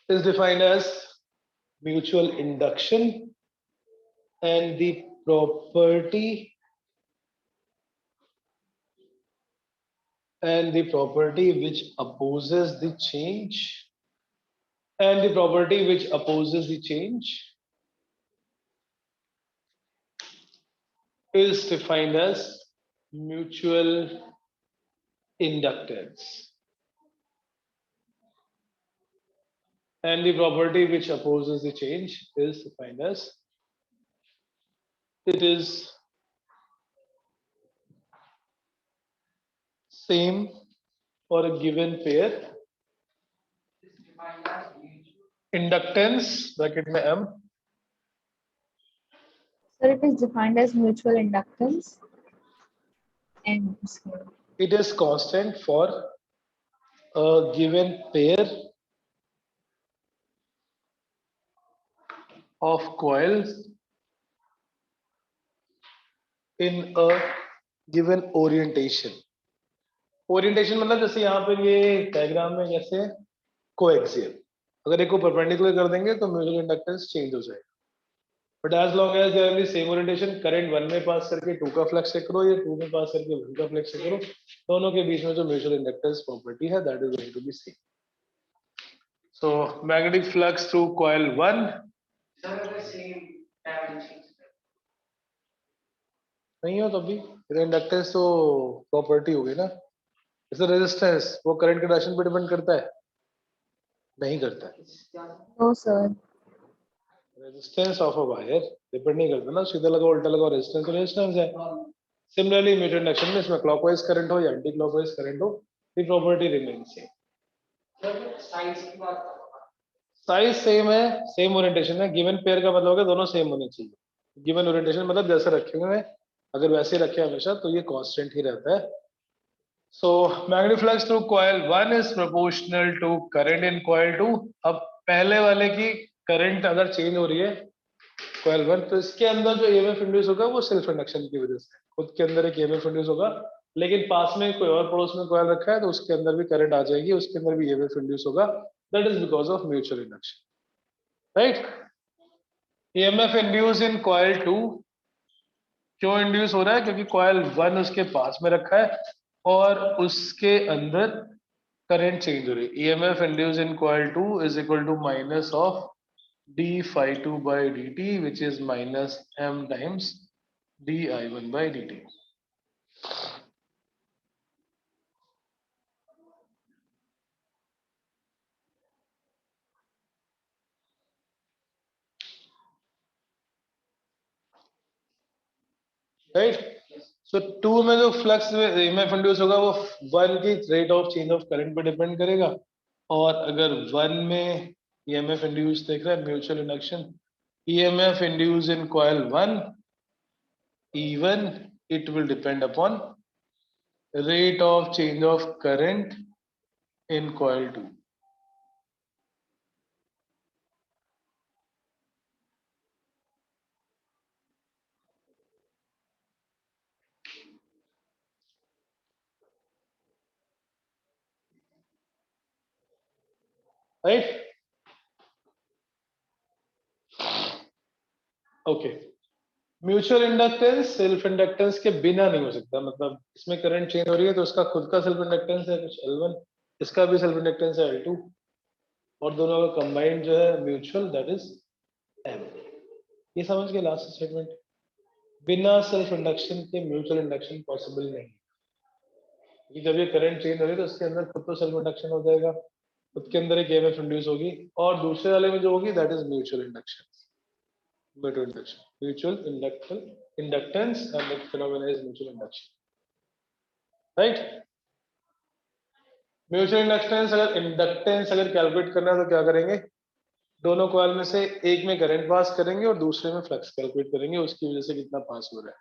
is defined as mutual induction, and the property which opposes the change, is defined as mutual inductance, and the property which opposes the change is defined as it is same for a given pair inductance bracket में M. Sir, it is defined as mutual inductance. And It is constant for a given pair of coils in a given orientation. Orientation मतलब जैसे यहाँ पर ये diagram में जैसे coaxial, अगर एक को परपेंडिकुलर कर देंगे तो म्यूचुअल इंडक्टेंस चेंज हो जाएगा। But as long as they are in the same orientation, current 1 में पास करके 2 का फ्लक्स चेक करो या 2 में पास करके 1 का फ्लक्स चेक करो, दोनों के बीच में जो म्यूचुअल इंडक्टेंस प्रॉपर्टी है that is going to be same. So magnetic flux through coil 1 नहीं हो तो भी इंडक्टेंस तो प्रॉपर्टी होगी ना. जैसे रेजिस्टेंस वो करंट के डायरेक्शन पे डिपेंड करता है, नहीं करता है. No, sir. Resistance of a wire depend नहीं करता ना, सीधा लगाओ उल्टा लगाओ रेजिस्टेंस तो रेजिस्टेंस है. सिमिलरली म्यूचुअल इंडक्शन में इसमें क्लॉकवाइज करंट हो या एंटी क्लॉकवाइज करंट हो, the property remains same. Size same है, सेम ओरिएंटेशन है. गिवन पेयर का मतलब है दोनों सेम होने चाहिए. गिवन ओरिएंटेशन मतलब जैसे रखे हुए हैं, अगर वैसे रखे हमेशा तो ये कांस्टेंट ही रहता है. So magnetic flux through coil 1 is proportional to current in coil 2. अब पहले वाले की करंट अगर चेंज हो रही है कॉइल 1 तो इसके अंदर जो ईएमएफ इंड्यूस होगा वो सेल्फ इंडक्शन की वजह से खुद के अंदर एक ईएमएफ इंड्यूस होगा. लेकिन पास में कोई और पड़ोस में कॉइल रखा है तो उसके अंदर भी करंट आ जाएगी, उसके अंदर भी ईएमएफ इंड्यूस होगा. That is because of mutual induction, right. EMF induce in coil 2 क्यों इंड्यूस हो रहा है? क्योंकि कॉइल 1 उसके पास में रखा है और उसके अंदर करंट चेंज हो रही है. EMF induce in coil 2 is equal to minus of d phi 2 by dt which is minus m times di1 by dt. Right. So 2 में जो फ्लक्स ईएमएफ इंड्यूस होगा वो 1 की rate of change of current पे depend करेगा. और अगर 1 में ईएमएफ इंड्यूस देख रहा है mutual induction, EMF induce in coil 1 even it will depend upon rate of change of current in coil 2. Right? Okay. Mutual inductance self inductance के बिना नहीं हो सकता. मतलब इसमें करंट चेंज हो रही है तो उसका खुद का सेल्फ इंडक्टेंस है कुछ L1, इसका भी सेल्फ इंडक्टेंस है L2 और दोनों का कंबाइंड जो है म्यूचुअल दैट इज M. ये समझ के लास्ट स्टेटमेंट. बिना सेल्फ इंडक्शन के म्यूचुअल इंडक्शन पॉसिबल नहीं. कि जब ये करंट चेंज हो रही है तो उसके अंदर खुद तो सेल्फ इंडक्शन हो जाएगा, खुद के अंदर एक ईएमएफ इंड्यूस होगी और दूसरे वाले में जो होगी that is mutual induction. Mutual induction, mutual inductance and that phenomena is mutual induction. Right. Mutual inductance अगर कैलकुलेट करना है तो क्या करेंगे? दोनों कॉइल में से एक में करंट पास करेंगे और दूसरे में फ्लक्स कैलकुलेट करेंगे, उसकी वजह से कितना पास हो रहा है.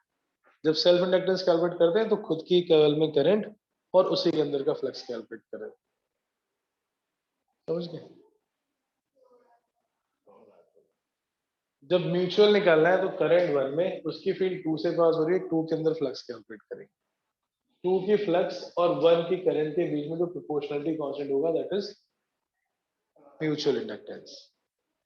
जब सेल्फ इंडक्टेंस कैलकुलेट करते हैं तो खुद की कॉइल में करंट और उसी के अंदर का फ्लक्स कैलकुलेट करें. समझ गए? जब म्यूचुअल निकालना है तो करंट 1 में उसकी फील्ड 2 से पास हो रही है, 2 के अंदर फ्लक्स कैलकुलेट करेंगे. 2 की फ्लक्स और 1 की करंट के बीच में जो प्रोपोर्शनलिटी कांस्टेंट होगा that is mutual inductance.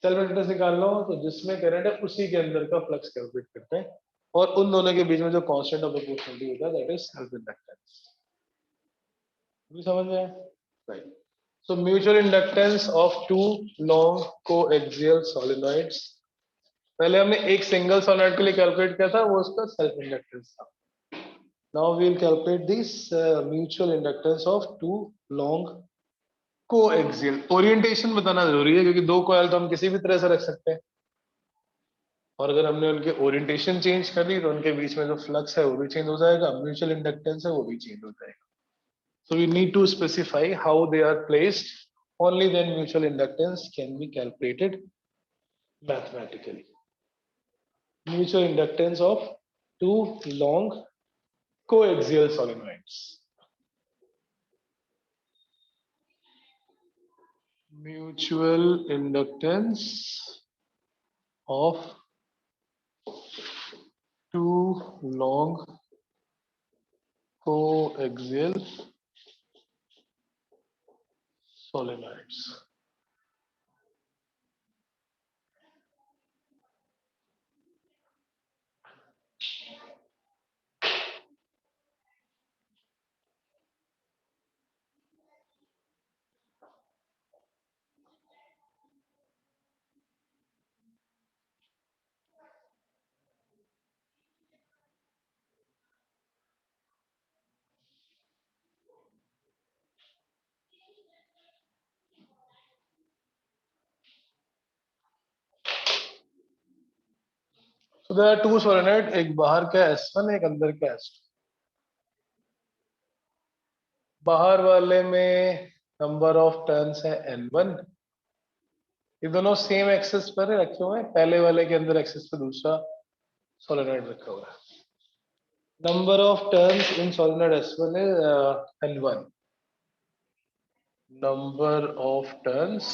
Self inductance निकालना हो तो जिसमें करंट है उसी के अंदर का फ्लक्स कैलकुलेट करते हैं और उन दोनों के बीच में जो कांस्टेंट ऑफ प्रोपोर्शनलिटी होता है दैट इज सेल्फ इंडक्टेंस. भी समझ में आया? Right. So mutual inductance of two long coaxial solenoids. पहले हमने एक सिंगल सोलेनॉइड के लिए कैलकुलेट किया था, वो उसका सेल्फ इंडक्टेंस था. Now we will calculate this mutual inductance of two long coaxial. Orientation बताना जरूरी है क्योंकि दो कॉइल तो हम किसी भी तरह से रख सकते हैं और अगर हमने उनके ओरिएंटेशन चेंज कर दी तो उनके बीच में जो फ्लक्स है वो भी चेंज हो जाएगा, म्यूचुअल इंडक्टेंस है वो भी चेंज हो जाएगा. So we need to specify how they are placed. Only then mutual inductance can be calculated mathematically. Mutual inductance of two long coaxial solenoids. Mutual inductance of two long coaxial solenoids. So there are two solenoid, एक बाहर का S1 एक अंदर का S2. बाहर वाले में number of turns है N1. ये दोनों सेम एक्सिस पर रखे हुए हैं. पहले वाले के अंदर एक्सिस पे दूसरा सोलेनॉइड रखा हुआ है. Number of turns in solenoid S1 is N1. Number of turns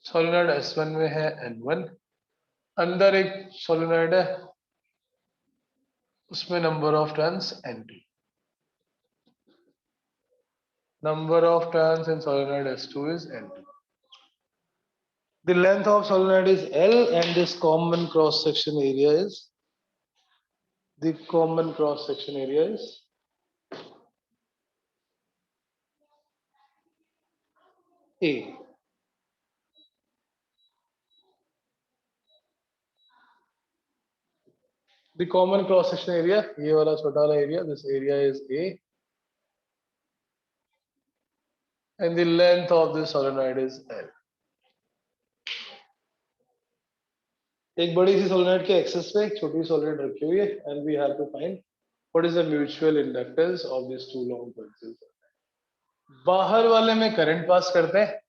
solenoid S1 में है N1. अंदर एक सोलेनॉइड है, उसमें number of turns N2. Number of turns in solenoid S2 is N2. The length of solenoid is L, and this common cross section area is A. The common cross section area, ये वाला छोटा वाला area, this area is A, and the length of this solenoid is L. एक बड़ी सी solenoid के axis पे एक छोटी solenoid रखी हुई है, and we have to find what is the mutual inductance of these two long coaxial solenoid. बाहर वाले में करंट पास करते हैं,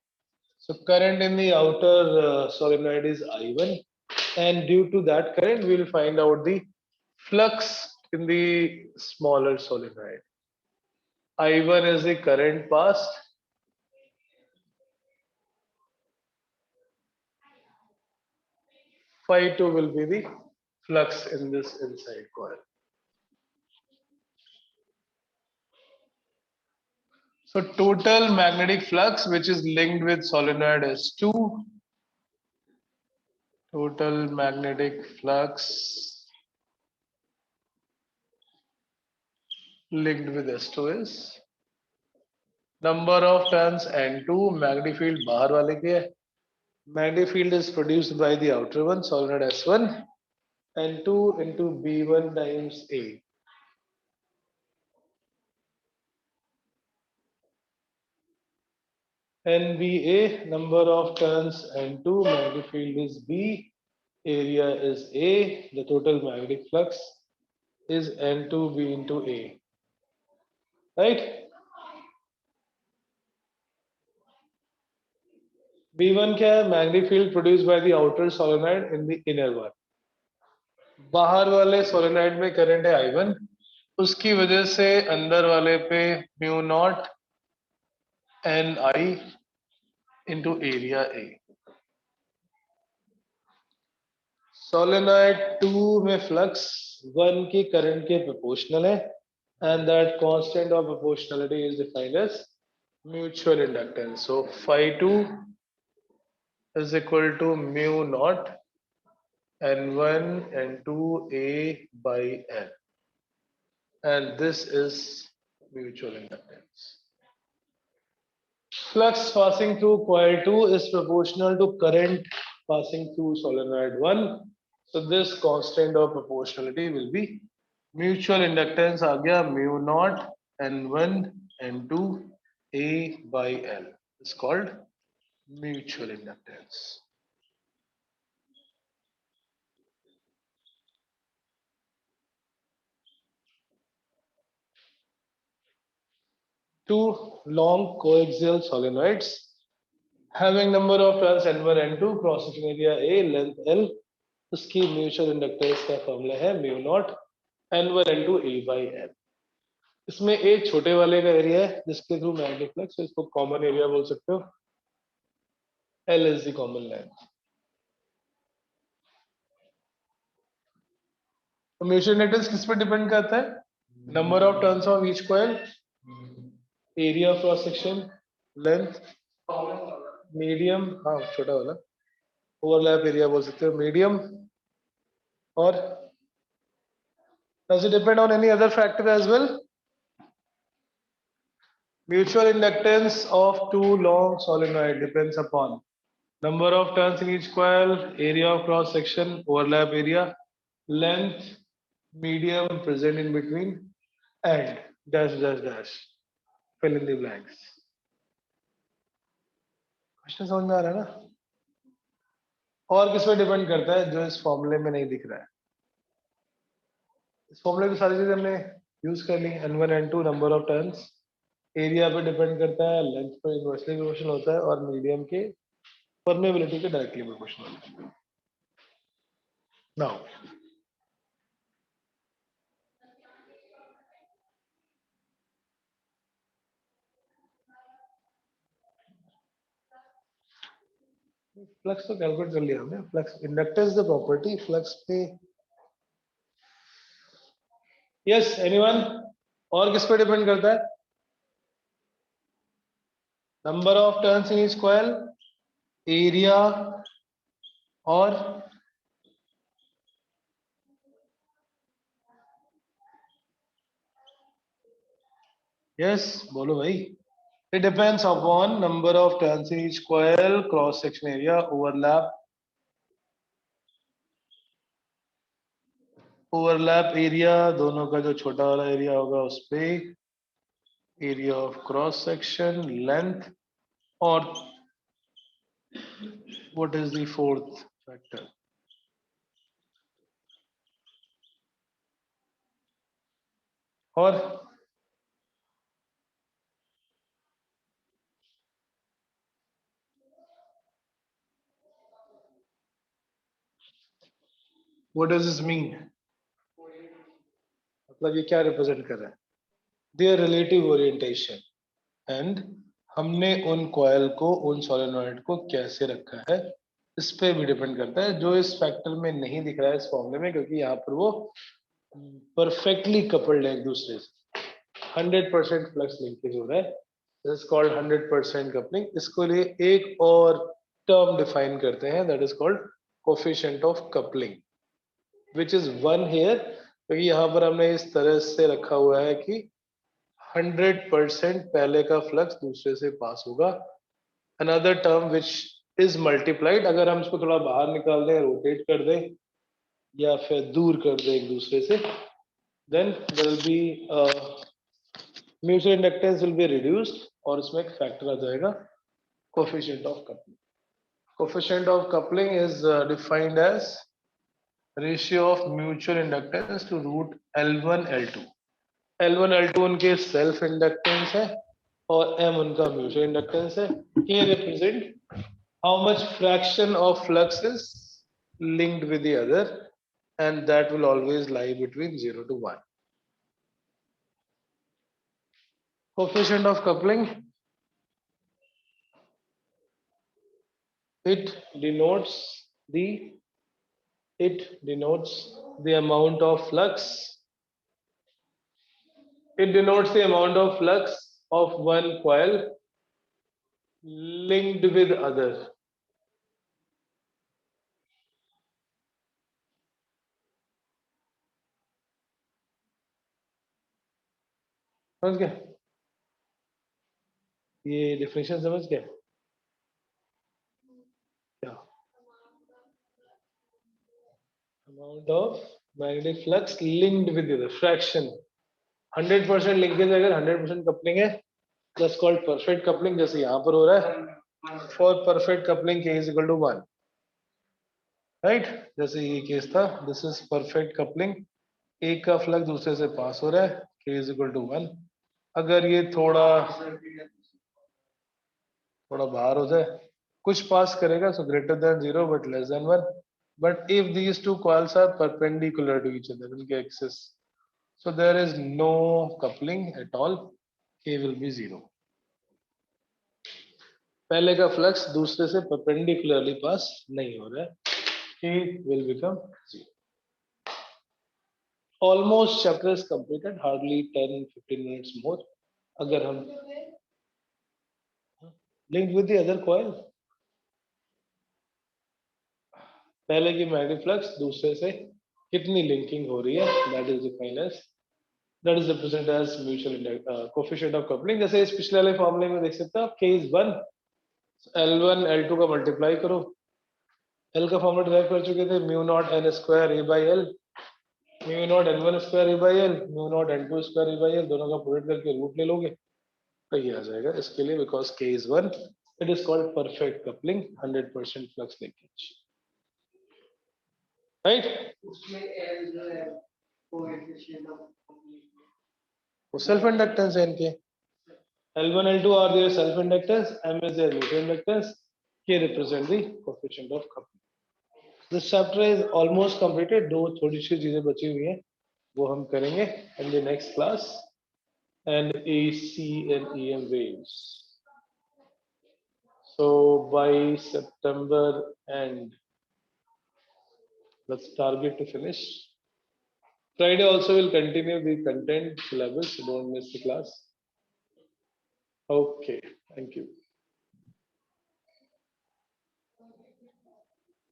so current in the outer solenoid is I1, and due to that current we will find out the flux in the smaller solenoid. I1 is the current passed, phi 2 will be the flux in this inside coil. So total magnetic flux which is linked with solenoid S2, total magnetic flux linked with S2 is number of turns N2, magnetic field बाहर वाले के है, magnetic field is produced by the outer one, solenoid S1, N2 into B1 times A. NBA, number of turns N2, magnetic field is B, area is A, the total magnetic flux is N2B into A. Right? B1 क्या है? Magnetic field produced by the outer solenoid in the inner one. बाहर वाले solenoid में current है I1, उसकी वजह से अंदर वाले पे mu naught Ni into area A. Solenoid 2 में flux 1 की current के proportional है, and that constant of proportionality is defined as mutual inductance. So phi 2 is equal to mu naught N1 N2 A by N, and this is mutual inductance. Flux passing through coil 2 is proportional to current passing through solenoid 1. So this constant of proportionality will be mutual inductance आ गया mu naught N1 N2 A by L. It's called mutual inductance. Two long coaxial solenoids having number of turns N1 N2, cross section area A, length L, उसकी mutual inductance का formula है mu not N1 N2 A by N. इसमें एक छोटे वाले का area है जिसके थ्रू मैग्नेटिक फ्लक्स, इसको कॉमन एरिया बोल सकते हो. L is the common length. तो म्यूचुअल इंडक्टेंस किस पर डिपेंड करता है? Number of turns of each coil, area of cross section, length, medium, हाँ छोटा वाला, ओवरलैप एरिया बोल सकते हो, मीडियम, और does it depend on any other factor as well? Mutual inductance of two long solenoid depends upon number of turns in each coil, area of cross section, overlap area, length, medium present in between, and dash dash dash. Fill in the blanks. Question समझ में आ रहा है ना? और किस पे depend करता है जो इस फॉर्मूले में नहीं दिख रहा है? इस फॉर्मूले की सारी चीजें हमने यूज कर ली। n1 n2 number of turns, area पे डिपेंड करता है, लेंथ पे इनवर्सली प्रोपोर्शनल होता है और मीडियम के परमेबिलिटी के डायरेक्टली प्रोपोर्शनल होता है। नाउ फ्लक्स तो कैलकुलेट कर लिया हमने। Flux inductance the property flux पे। Yes anyone? और किस पे डिपेंड करता है? Number of turns in each coil, area और यस बोलो भाई। It depends upon number of turns in each coil, cross section area, overlap area, दोनों का जो छोटा वाला एरिया होगा उस पे, area of cross section, length और what is the fourth factor? और व्हाट डज दिस मीन? मतलब ये क्या रिप्रेजेंट कर रहा है? देयर रिलेटिव ओरिएंटेशन एंड हमने उन कॉइल को, उन सोलेनॉइड को कैसे रखा है, इस पे भी डिपेंड करता है, जो इस फैक्टर में नहीं दिख रहा है इस फॉर्मूले में, क्योंकि यहाँ पर वो परफेक्टली कपल्ड है एक दूसरे से। 100% फ्लक्स लिंकेज हो रहा है, दिस इज कॉल्ड 100% कपलिंग। इसको लिए एक और टर्म डिफाइन करते हैं, that is called coefficient of coupling, which is 1 here, क्योंकि यहाँ पर हमने इस तरह से रखा हुआ है कि 100% पहले का फ्लक्स दूसरे से पास होगा। Another term which is multiplied, अगर हम इसको थोड़ा बाहर निकाल दें, रोटेट कर दें या फिर दूर कर दें एक दूसरे से, then there will be mutual inductance will be reduced और उसमें एक फैक्टर आ जाएगा coefficient of coupling. Coefficient of coupling is defined as ratio of mutual inductance to root L1 L2। L1 L2 उनके सेल्फ इंडक्टेंस है और M उनका mutual inductance है। ये represent how much fraction of flux is linked with the other, and that will always lie between 0 to 1. Coefficient of coupling, it denotes the amount of flux. It denotes the amount of flux of one coil linked with other. समझ गया? ये definition समझ गया क्या? Amount of magnetic flux linked with the fraction. 100% linkage अगर 100% coupling है, that's called perfect coupling, जैसे यहाँ पर हो रहा है। For perfect coupling K is equal to 1, right? जैसे ये केस था, this is perfect coupling, एक का फ्लक्स दूसरे से पास हो रहा है, K is equal to 1। अगर ये थोड़ा बाहर हो जाए, कुछ पास करेगा, so greater than 0 but less than 1, but if these two coils are perpendicular to each other, उनके axis, so there is no coupling at all, K will be 0। पहले का फ्लक्स दूसरे से परपेंडिकुलरली पास नहीं हो रहा है, K will become 0। Almost chapter is completed, hardly 10-15 minutes more। अगर हम linked with the other coil, पहले की मैग्नेटिक फ्लक्स दूसरे से कितनी लिंकिंग हो रही है, that is defined as, that is represented as mutual coefficient of coupling। जैसे इस पिछले वाले फॉर्मूले में देख सकते हो आप, K is 1, L1 L2 का मल्टीप्लाई करो, L का फॉर्मूला डिराइव कर चुके थे, mu naught n square a by L, mu naught n1 square a by L, mu naught n2 square a by L, दोनों का प्रोडक्ट करके रूट ले लोगे तो ये आ जाएगा। इसके लिए because K is 1, it is called perfect coupling, 100% flux linkage। right? वो self inductance है इनके. L1 L2 are their self inductance, M is their mutual inductance. Here represent the coefficient of coupling. This chapter is almost completed. दो थोड़ी सी चीजें बची हुई हैं वो हम करेंगे in the next class. And AC and EM waves. So by September end, let's target to finish. Friday also will continue the content syllabus. So don't miss the class. Okay, thank you.